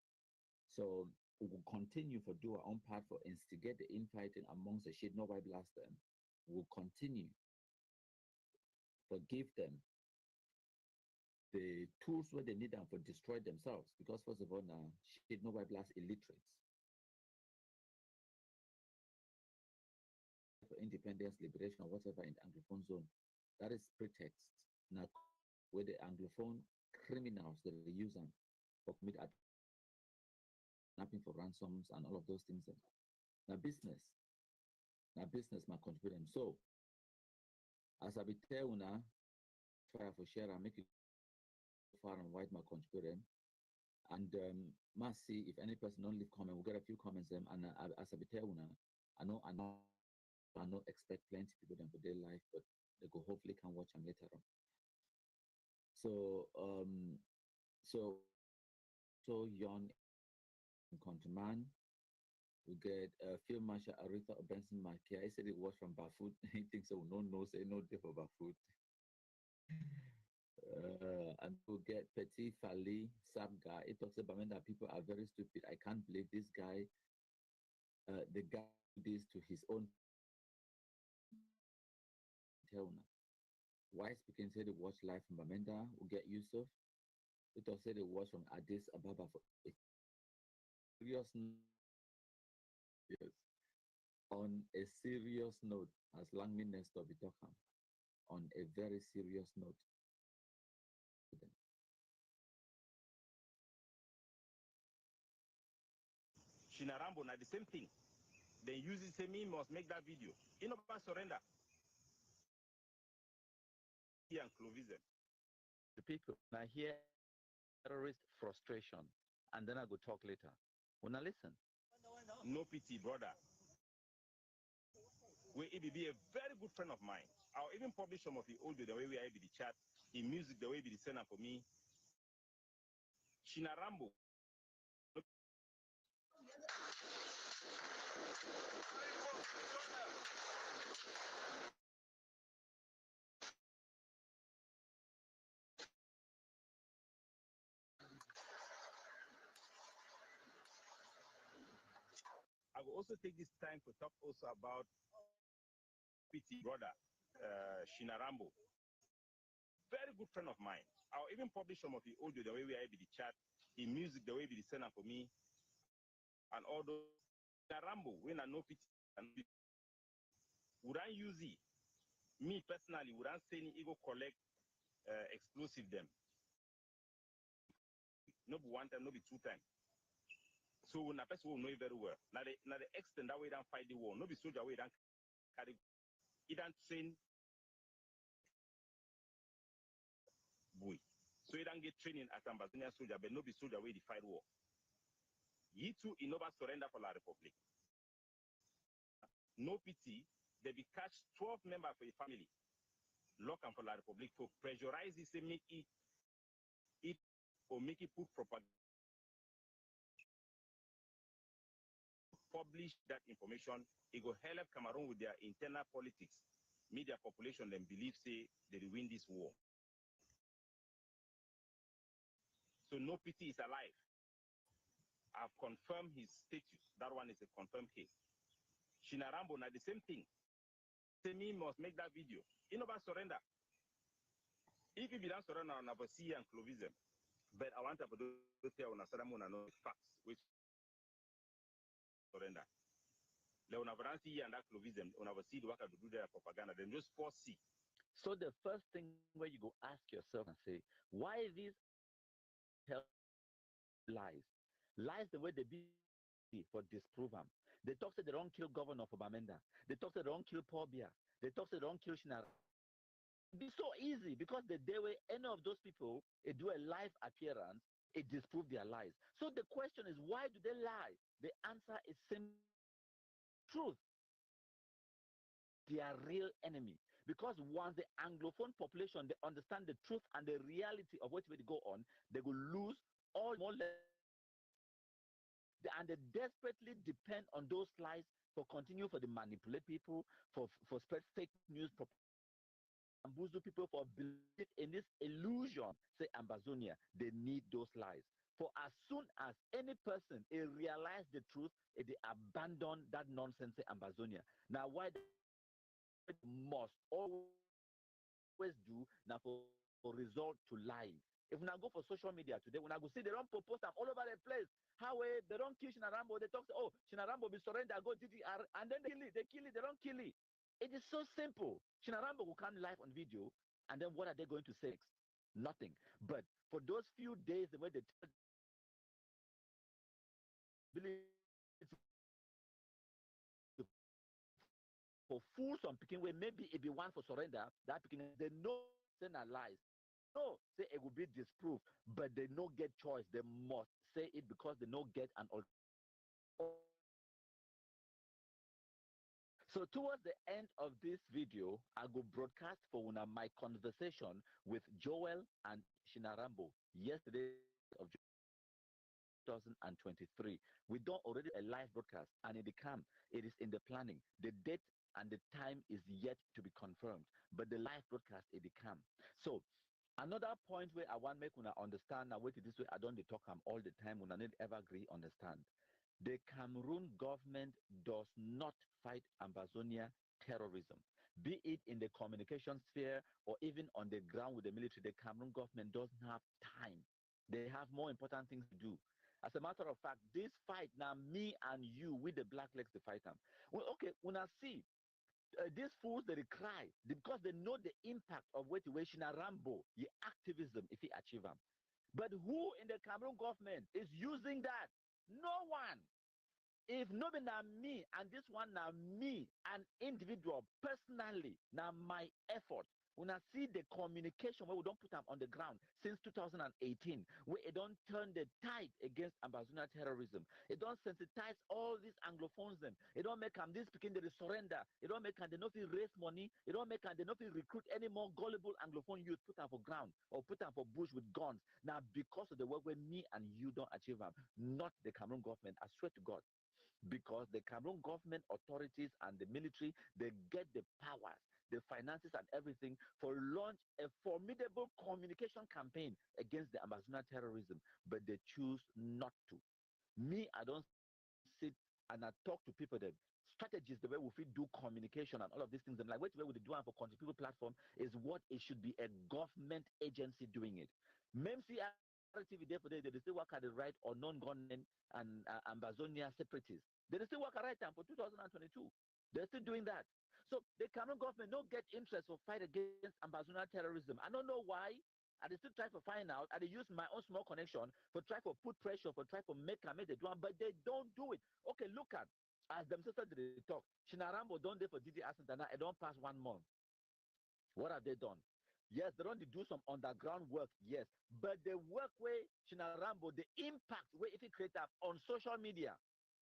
S1: So we will continue to do our own part for instigate the infighting amongst the shit nobody blast them. We'll continue to give them the tools where they need them for destroy themselves. Because first of all now shit nobody blast illiterates. For independence, liberation, or whatever in the Anglophone zone, that is pretext. Now, where the Anglophone criminals that they use them for commit kidnapping for ransoms and all of those things. Now, business might contribute them. So, as I be tell now, try for share and make it far and wide my contribute them. And must see if any person don't leave comment, we'll get a few comments them. And as I be tell now, I not expect plenty people them for their life, but they go hopefully can watch them later on. So young in Contaman, we get Field Marshal Aretha Benson Makia. I said it was from Bafut. He thinks so. No, say no different Bafut. And we get Petit Fali Sabga. It talks about that people are very stupid. I can't believe this guy. The guy did this to his own. Why speaking say they watch live from Bamenda, we get Yusuf. It also say they watch from Addis Ababa for a serious yes. On a serious note, as Langmin Nestor be talking, on a very serious note.
S7: Shinarambo na the same thing. They use the same must make that video. You know about surrender. And Clovism.
S1: The people I hear terrorist frustration, and then I go talk later. When I listen.
S7: No pity, brother. Where it be a very good friend of mine. I'll even publish some of the audio the way we are the chat, in music the way we the sender for me. Shinarambo. will also take this time to talk also about PT brother, Shinarambo. Very good friend of mine. I'll even publish some of the audio, the way we are able to chat, in music, the way we send for me, and all those. Shinarambo, when I know PT, would I use it? Me personally, would I say any ego collect explosive them? No be one time, no be two time. So when a person will know it very well. Now the extent that way don't fight the war, no be soldier way don't carry, he don't train boy. So he don't get training as Ambazonia soldier, but no be soldier way the fight war. Ye too in never surrender for La Republic. No pity, they be catch 12 members for a family. Lock and for La Republic to pressurize this and make it or make it put propaganda. Publish that information, it will help Cameroon with their internal politics. Media population then believe say they will win this war. So no pity is alive. I've confirmed his status. That one is a confirmed case. Shinarambo, now the same thing. Say me must make that video. You know about surrender. If you don't surrender on Ambazonia and Clovism, but I want to tell on Asadamu and know facts which surrender. Leonavansi and that Clovism, on Ambazonia, the work to do their propaganda, then just foresee.
S2: So the first thing where you go ask yourself and say, why these lies? Lies the way they be for disprove them. They talk say they don't kill governor of Bamenda. They talk say they don't kill Pobia. They talk say they don't kill Shinar. It'd be so easy because the day where any of those people do a live appearance, it disprove their lies. So the question is, why do they lie? The answer is simple. Truth. Their real enemy. Because once the Anglophone population, they understand the truth and the reality of what will go on, they will lose all more and they desperately depend on those lies for continue for the manipulate people, for spread fake news, bamboozle people, for believe in this illusion. Say Ambazonia, they need those lies. For as soon as any person realize the truth, they abandon that nonsense. Say Ambazonia. Now why they must always do now for result to lying. If we now go for social media today, when I go see they don't propose them all over the place. How they don't kill Shinarambo, they talk, oh, Shinarambo be surrender, go DDR, and then they kill it, they don't kill it. It is so simple. Shinarambo will come live on video, and then what are they going to say next? Nothing. But for those few days, the way they tell for fools on picking way, maybe it be one for surrender, that picking they know say na lies. No, say it will be disproved, but they no get choice. They must say it because they no get an alternative. So towards the end of this video, I will broadcast for una my conversation with Joel and Shinarambo yesterday of 2023. We done already a live broadcast and it come. It is in the planning. The date and the time is yet to be confirmed, but the live broadcast it come. So another point where I want make una understand now, wait this way, I don't talk all the time when I need ever agree, understand. The Cameroon government does not fight Ambazonia terrorism, be it in the communication sphere or even on the ground with the military. The Cameroon government doesn't have time. They have more important things to do. As a matter of fact, this fight now, me and you, with the black legs, to fight them. Well, okay, when I see these fools they cry because they know the impact of what Rambo, the activism, if he achieve them. But who in the Cameroon government is using that? No one. If no be na me and this one na me, an individual personally, now my effort. When I see the communication where we don't put them on the ground since 2018, where it don't turn the tide against Ambazonia terrorism, it don't sensitize all these Anglophones them. It don't make them this speaking they surrender. It don't make them they not raise money. It don't make them they not recruit any more gullible Anglophone youth put them for ground or put them for bush with guns. Now because of the work where me and you don't achieve them, not the Cameroon government. I swear to God. Because the Cameroon government authorities and the military, they get the powers, the finances and everything for launch a formidable communication campaign against the Ambazonia terrorism, but they choose not to. Me, I don't sit and I talk to people them strategies the way we fit do communication and all of these things. I'm like, wait, where would they do for country people platform is what it should be a government agency doing it. MEMC RTV there for they still work at the right or non-government and Ambazonia separatists. They still work at right time for 2022. They're still doing that. So the Cameroon government don't get interest or fight against Ambazonia terrorism. I don't know why. I still try to find out. I use my own small connection for try to put pressure for try to make them make the do, but they don't do it. Okay, look at as themselves they talk. Shinarambo don't there for Didi Asantana. It don't pass 1 month. What have they done? Yes, they don't do some underground work, yes. But the work where Shinarambo, the impact where if it create up on social media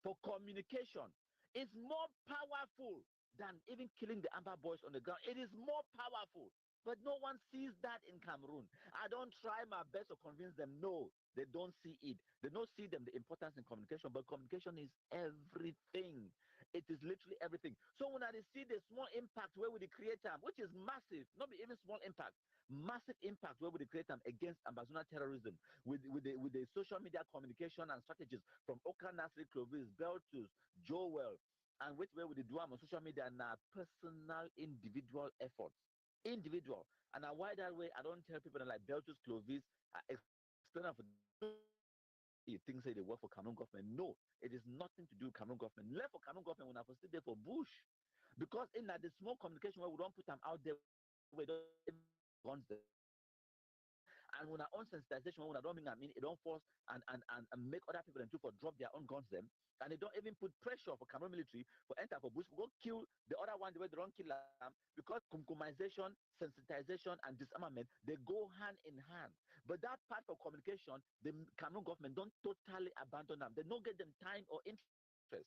S2: for communication is more powerful than even killing the Amber boys on the ground. It is more powerful. But no one sees that in Cameroon. I don't try my best to convince them. No, they don't see it. They don't see them the importance in communication. But communication is everything. It is literally everything. So when I see the small impact where we create them, which is massive, not even small impact, massive impact where we create them against Ambazonia terrorism with the social media communication and strategies from Oka Nasri, Clovis, Beltus, Joel, and which way we do them on social media and personal individual efforts. Individual. And why that way I don't tell people that like Beltus, Clovis, explain for you think say they work for Cameroon government. No, it is nothing to do with Cameroon government. Left for Cameroon government when I was still there for Bush. Because in that the small communication where we don't put them out there, we don't guns them. And when I own sensitization, when I don't mean it don't force and make other people them too for drop their own guns them. And they don't even put pressure for Cameroon military for enter for Bush, go kill the other one the way they don't kill them because kumkumization, sensitization, and disarmament they go hand in hand. But that part of communication, the Cameroon government don't totally abandon them. They don't get them time or interest.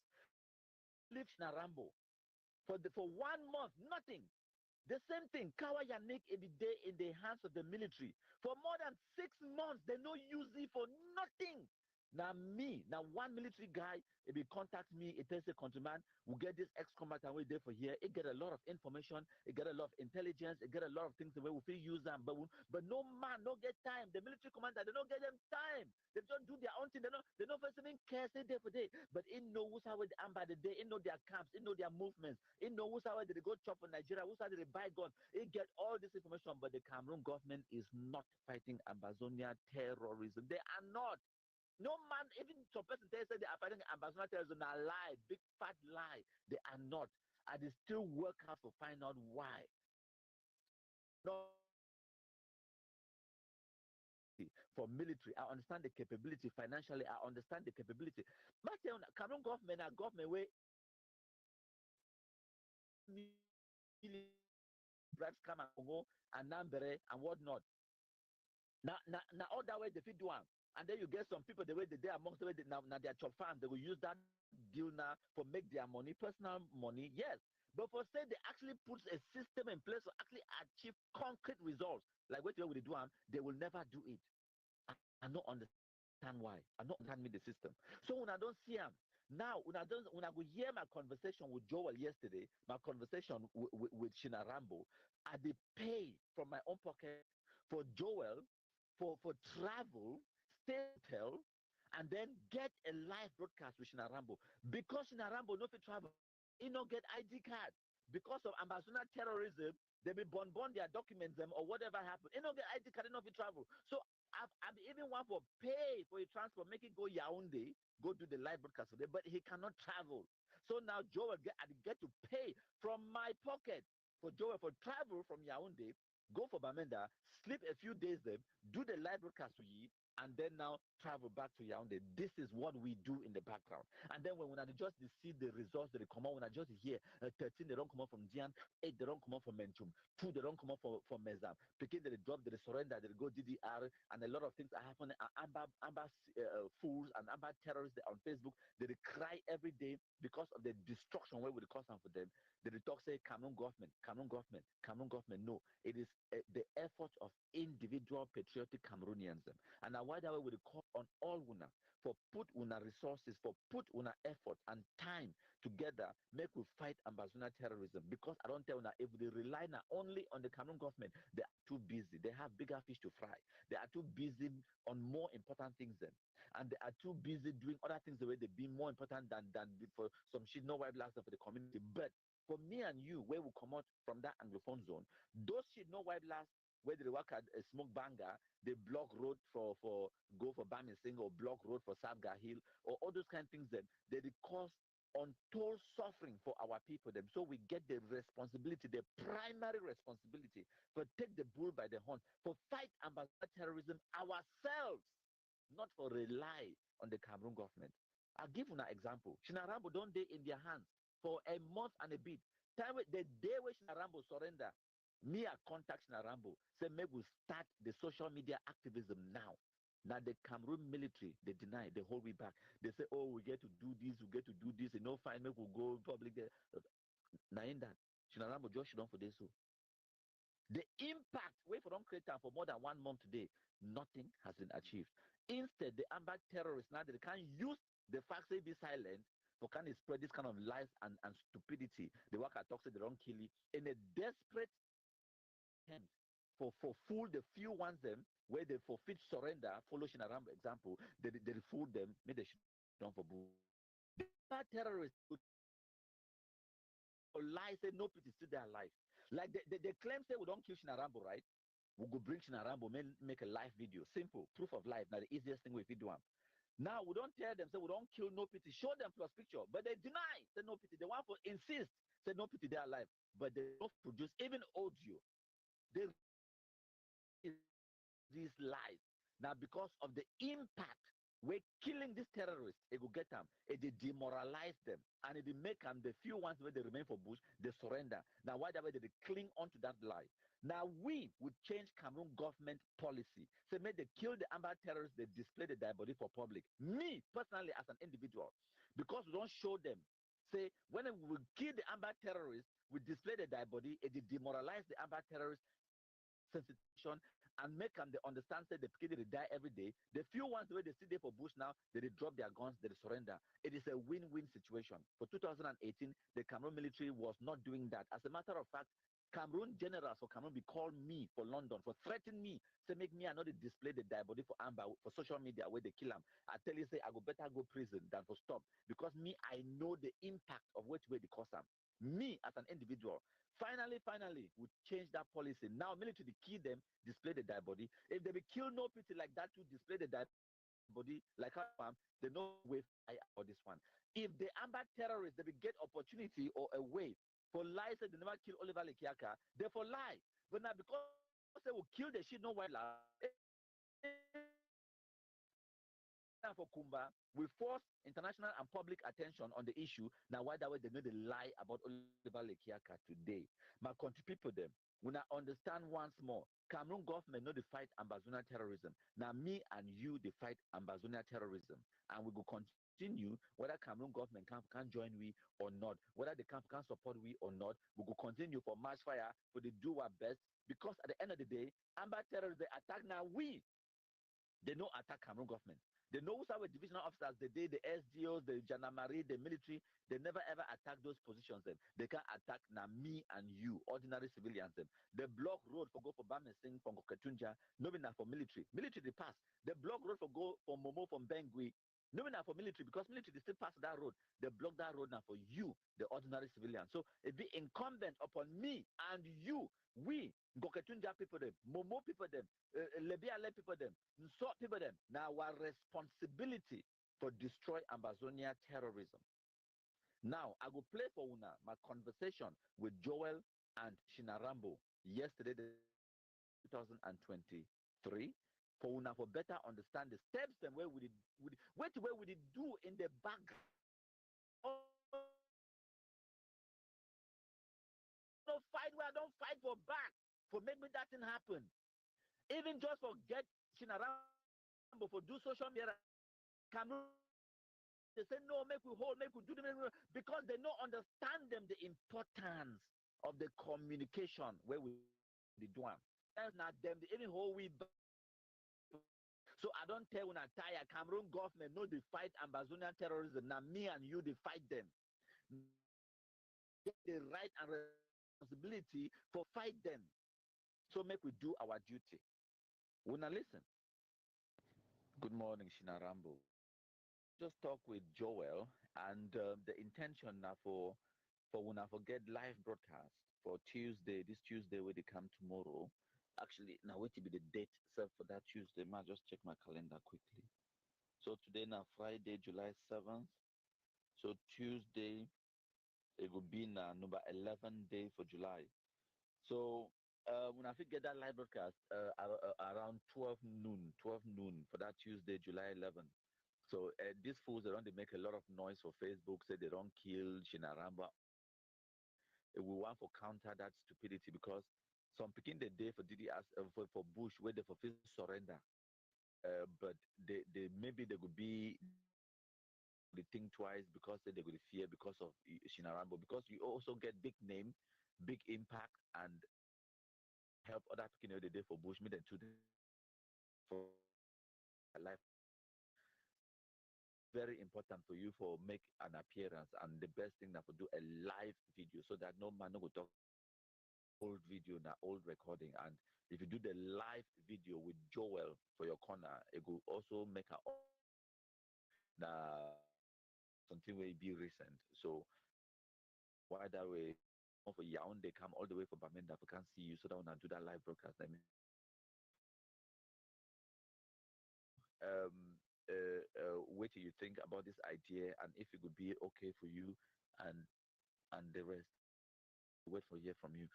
S2: Leave Narambo for 1 month, nothing. The same thing, Kawa Yannick every day in the hands of the military. For more than 6 months, they no use it for nothing. Now now one military guy, if he contact me, it tells a countryman, we get this ex-combatant we there for here. It get a lot of information, it get a lot of intelligence, it get a lot of things the way we feel use them, but no man, no get time. The military commander, they don't get them time. They don't do their own thing. They don't first even care, say day for day. But it know who's how they by the day, it know their camps, it know their movements, it know who's how they go chop for Nigeria, who's how they buy guns. It get all this information, but the Cameroon government is not fighting Ambazonia terrorism. They are not. No man, even some person say they are fighting Ambazonia terrorism, a lie, big fat lie. They are not. And they still work hard to find out why. No. For military, I understand the capability financially. I understand the capability. But Cameroon government, a government where bribes come and go and Nambere and whatnot. Now all that way they fit do. And then you get some people the way they amongst the way now their chop farm, they will use that deal now for make their money, personal money, yes. But for say they actually put a system in place to actually achieve concrete results, like what they do, they will never do it. I don't understand why. I don't understand me the system. So when I don't see them, now when I go hear my conversation with Joel yesterday, my conversation with Shina Rambo, I did pay from my own pocket for Joel for travel, stay hotel, and then get a live broadcast with Shina Rambo. Because Shina Rambo no fit travel, he no get ID card. Because of Ambazonia terrorism, they be burn their documents them or whatever happened. He no get ID card, he no fit travel. So I've even want for pay for a transport, make it go Yaoundé, go do the live broadcast today, but he cannot travel. So now Joel I get to pay from my pocket for Joel for travel from Yaoundé, go for Bamenda, sleep a few days there, do the live broadcast with you, and then now travel back to Yaoundé. This is what we do in the background. And then when I just see the results that they come out, when I just hear 13 they don't come out from Dian, 8 they don't come out from Menchum, 2 they don't come out from Mezam, Pekin they drop, they surrender, they go DDR, and a lot of things are happening. Amber fools and Amber terrorists on Facebook, they cry every day because of the destruction where we cause them for them. They talk say Cameroon government, Cameroon government, Cameroon government. No, it is the effort of individual patriotic Cameroonians. And now why that way we call on all una for put una resources, for put una effort and time together, make we fight Ambazonia terrorism. Because I don't tell una, if they rely now only on the Cameroon government, they are too busy. They have bigger fish to fry. They are too busy on more important things then. And they are too busy doing other things the way they be more important than for some shit no white blacks for the community. But for me and you, where we come out from that Anglophone zone, those shit no white blacks where they work at a smoke banger, they block road for go for Bamising or block road for Sabga Hill or all those kind of things, then they cause untold suffering for our people them. So we get the responsibility, the primary responsibility for take the bull by the horn, for fight Ambazonia terrorism ourselves, not for rely on the Cameroon government. I'll give you an example. Shinarambo don't they in their hands for a month and a bit. The day when Shinarambo surrender, me I contact Shinarambo, say maybe we start the social media activism now. Now the Cameroon military, they deny, they hold me back. They say, oh, we get to do this, we get to do this, and no fine, maybe we'll go public there. Now in that, Shinarambo just should for this. So the impact, wait for don't create time for more than 1 month today, nothing has been achieved. Instead, the Amber terrorists now they can't use the fact they be silent for kind of spread this kind of lies and stupidity. The worker talks they don't kill you in a desperate attempt for fool the few ones them where they forfeit surrender, follow Shinarambo example, they fool them, make they down for bull. The Amber terrorists would lie, say no pity still their life. Like they claim say we don't kill Shinarambo, right? We go bring Shinarambo, make a live video. Simple, proof of life. Now the easiest thing we do. Now we don't tell them, say we don't kill no pity, show them plus picture, but they deny, say no pity. They want to insist, say no pity, they're alive, but they don't produce even audio. They these lies. Now because of the impact, we're killing these terrorists, it will get them, it will demoralize them, and it will make them the few ones where they remain for bush, they surrender. Now why that way they cling on to that lie? Now we would change Cameroon government policy. Say, may they kill the Amber terrorists, they display the dead body for public. Me, personally, as an individual, because we don't show them. Say, when we kill the Amber terrorists, we display the dead body, it demoralize the Amber terrorists sensitization and make them they understand say the people they die every day. The few ones where they sit there for bush now, they drop their guns, they surrender. It is a win-win situation. For 2018, the Cameroon military was not doing that. As a matter of fact, Cameroon generals for Cameroon be called me for London for threatening me, say make me another display the dead body for Amber for social media where they kill him. I tell you say I go better go prison than for stop because me I know the impact of which way they cause them. Me as an individual. Finally, we change that policy. Now military kill them, display the dead body. If they be kill no pity like that to display the dead body like how they know way for this one. If the Amber terrorists they will get opportunity or a way for lies that they never kill Oliver Lekiaka, they for lie. But now because they will kill the shit no white lie. For Kumba, we force international and public attention on the issue. Now, why that way they know the lie about Oliver Lekiaka today? My country people, them, when I understand once more, Cameroon government know they fight Ambazonia terrorism. Now, me and you, they fight Ambazonia terrorism. And we will continue, whether Cameroon government can join we or not, whether the camp can support we or not, we will continue for march fire, for they do our best. Because at the end of the day, Amber terrorists, they attack now we. They know attack Cameroon government. They know who's our divisional officers, the SDOs, the Janamari, the military, they never ever attack those positions. Them. They can attack now me and you, ordinary civilians. Them. They block road for go for Bamising from Koketunja, no not for military. Military they pass. They block road for go for Momo from Bengui, no not for military because military they still pass that road. They block that road now for you, the ordinary civilian. So it be incumbent upon me and you, we, Goketunja people them, Momo people them, Lebiale people them, Nsot people them. Now our responsibility for destroy Ambazonia terrorism. Now I will play for Una my conversation with Joel and Shinarambo yesterday, 2023. For Una for better understand the steps and where we did do in the background. I don't fight for back for make me that thing happen. Even just for get Shinarambo for do social media. They say no, make we hold, make we do them because they don't understand them the importance of the communication where we the do am. That's not them. They even hold we back. So I don't tell when I tire Cameroon government no they fight Ambazonia terrorism. Now me and you they fight them. Get the right and responsibility for fight them. So make we do our duty. Una listen. Good morning, Shinarambo. Just talk with Joel, and the intention now for when I forget live broadcast for Tuesday. This Tuesday where they come tomorrow. Actually, now wait to be the date set for that Tuesday. Ma just check my calendar quickly. So today now Friday, July 7th. So Tuesday it will be now number 11 day for July. So when I get that live broadcast around 12 noon, 12 noon for that Tuesday, July 11th. So these fools around they make a lot of noise for Facebook, say they don't kill Shinaramba. We want to counter that stupidity because some picking the day for DDS for Bush where they for surrender. But they maybe they could be they think twice because they could fear because of Shinarambo because you also get big name, big impact and help other people the day for Bush me than two for life. Very important for you for make an appearance and the best thing that for do a live video so that no man no go talk old video na old recording and if you do the live video with Joel for your corner it will also make a something will be recent so why that way for Yaoundé they come all the way for Bamenda we can see you so that when I do that live broadcast I mean what do you think about this idea and if it would be okay for you and the rest wait for hear from you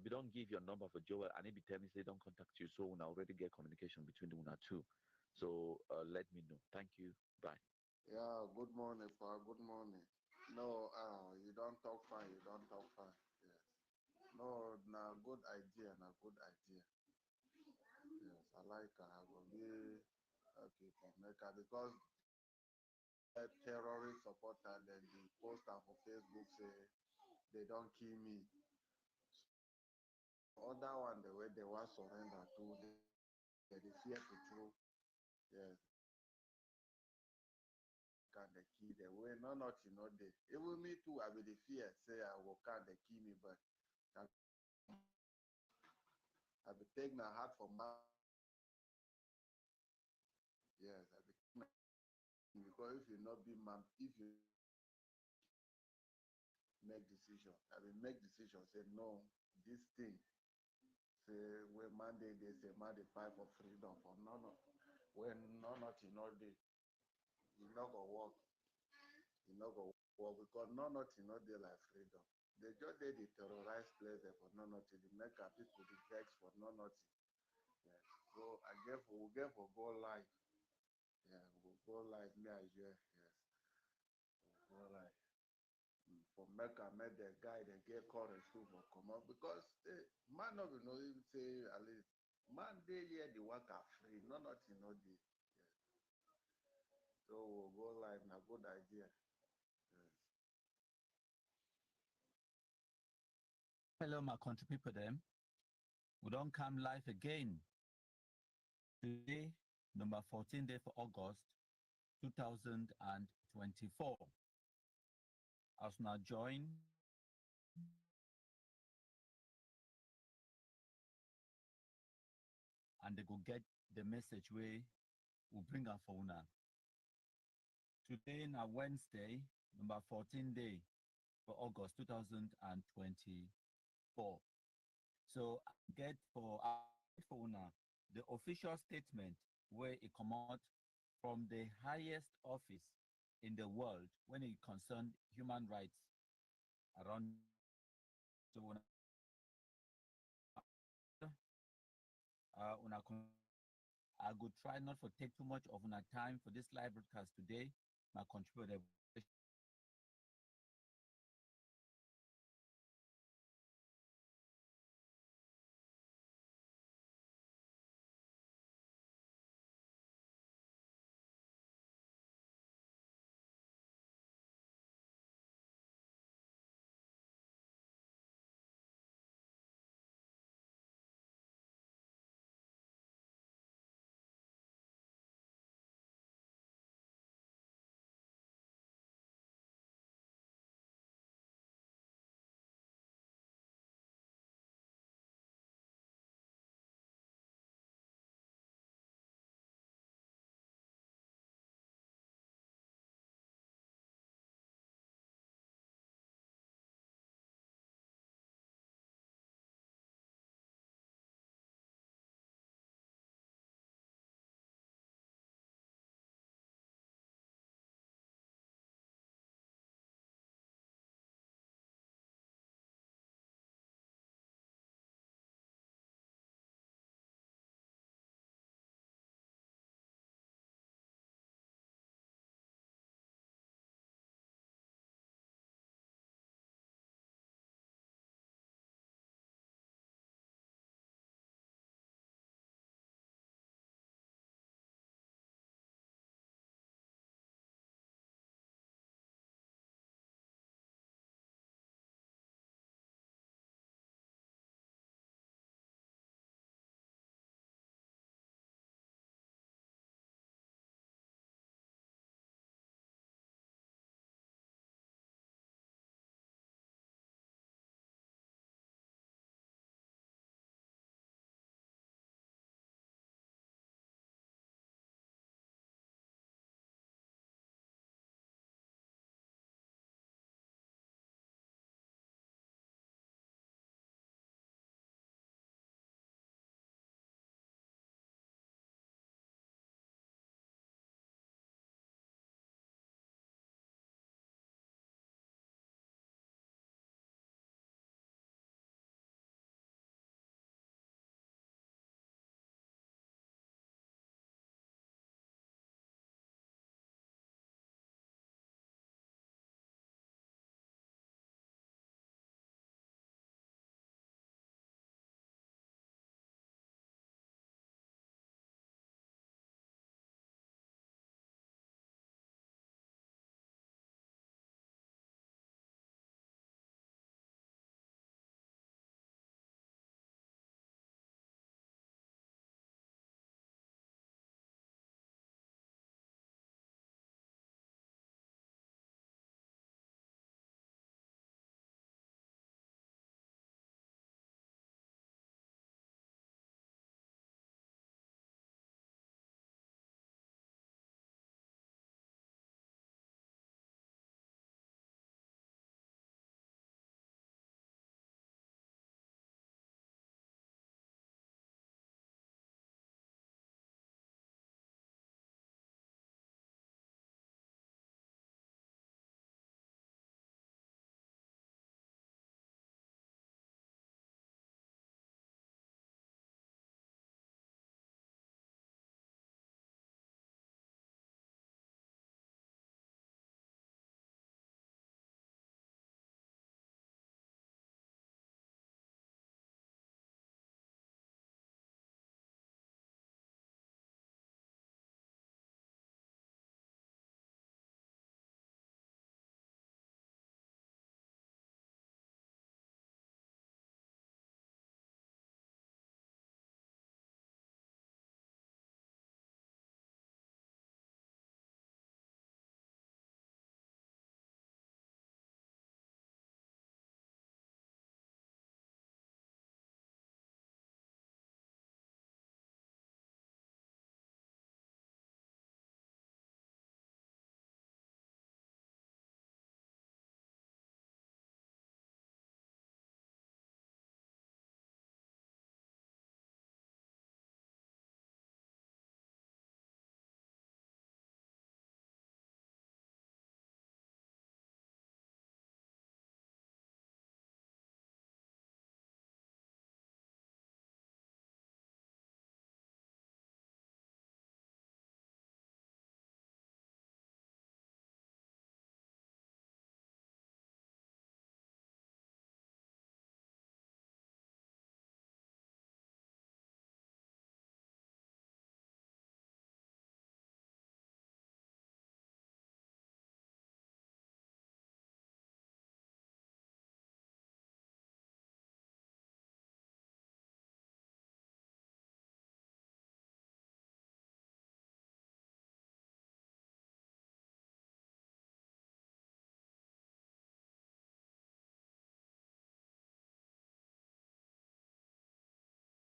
S2: we don't give your number for Joel and if you tell me say don't contact you so we already get communication between the one or two so let me know thank you bye.
S3: Yeah, good morning, Pa. Good morning. No, you don't talk fine. You don't talk fine. Yes. No, na good idea. Na good idea. Yes, I like. I will be okay for Mecca because terrorist supporter then the poster for Facebook say they don't kill me. Other one the way they want surrender to they fear to throw. Yes. Can they kill the way no nothing not there. Even me too, I will the fear say I will can they kill me, but I will take my heart from my yes, I will take my because if you not be man, if you make decision, I will make decision. Say no, this thing. Say when Monday they say man they fight for freedom for none of when none nothing not there, you not go work. You not go work because none nothing not there like freedom. They just they terrorize place there for none nothing. They make our people the vex for none nothing. Yes. So I guess we get for go live. Yeah, we'll go live near here. Yes. We'll go live. For Mecca, met the guy, they get courage too for come up because man of you know even say at least man they here the work are free, no nothing no day. Yes. So we'll go live, na good idea. Yes.
S2: Hello my country people them. We don't come live again. Today, number 14 day for August 2024. As now join and they go get the message where we bring our phone now. Today na Wednesday, number 14 day for August 2024. So I get for now the official statement where it come out from the highest office in the world when it concerns human rights around. So when I go try not to take too much of my time for this live broadcast today. My contributor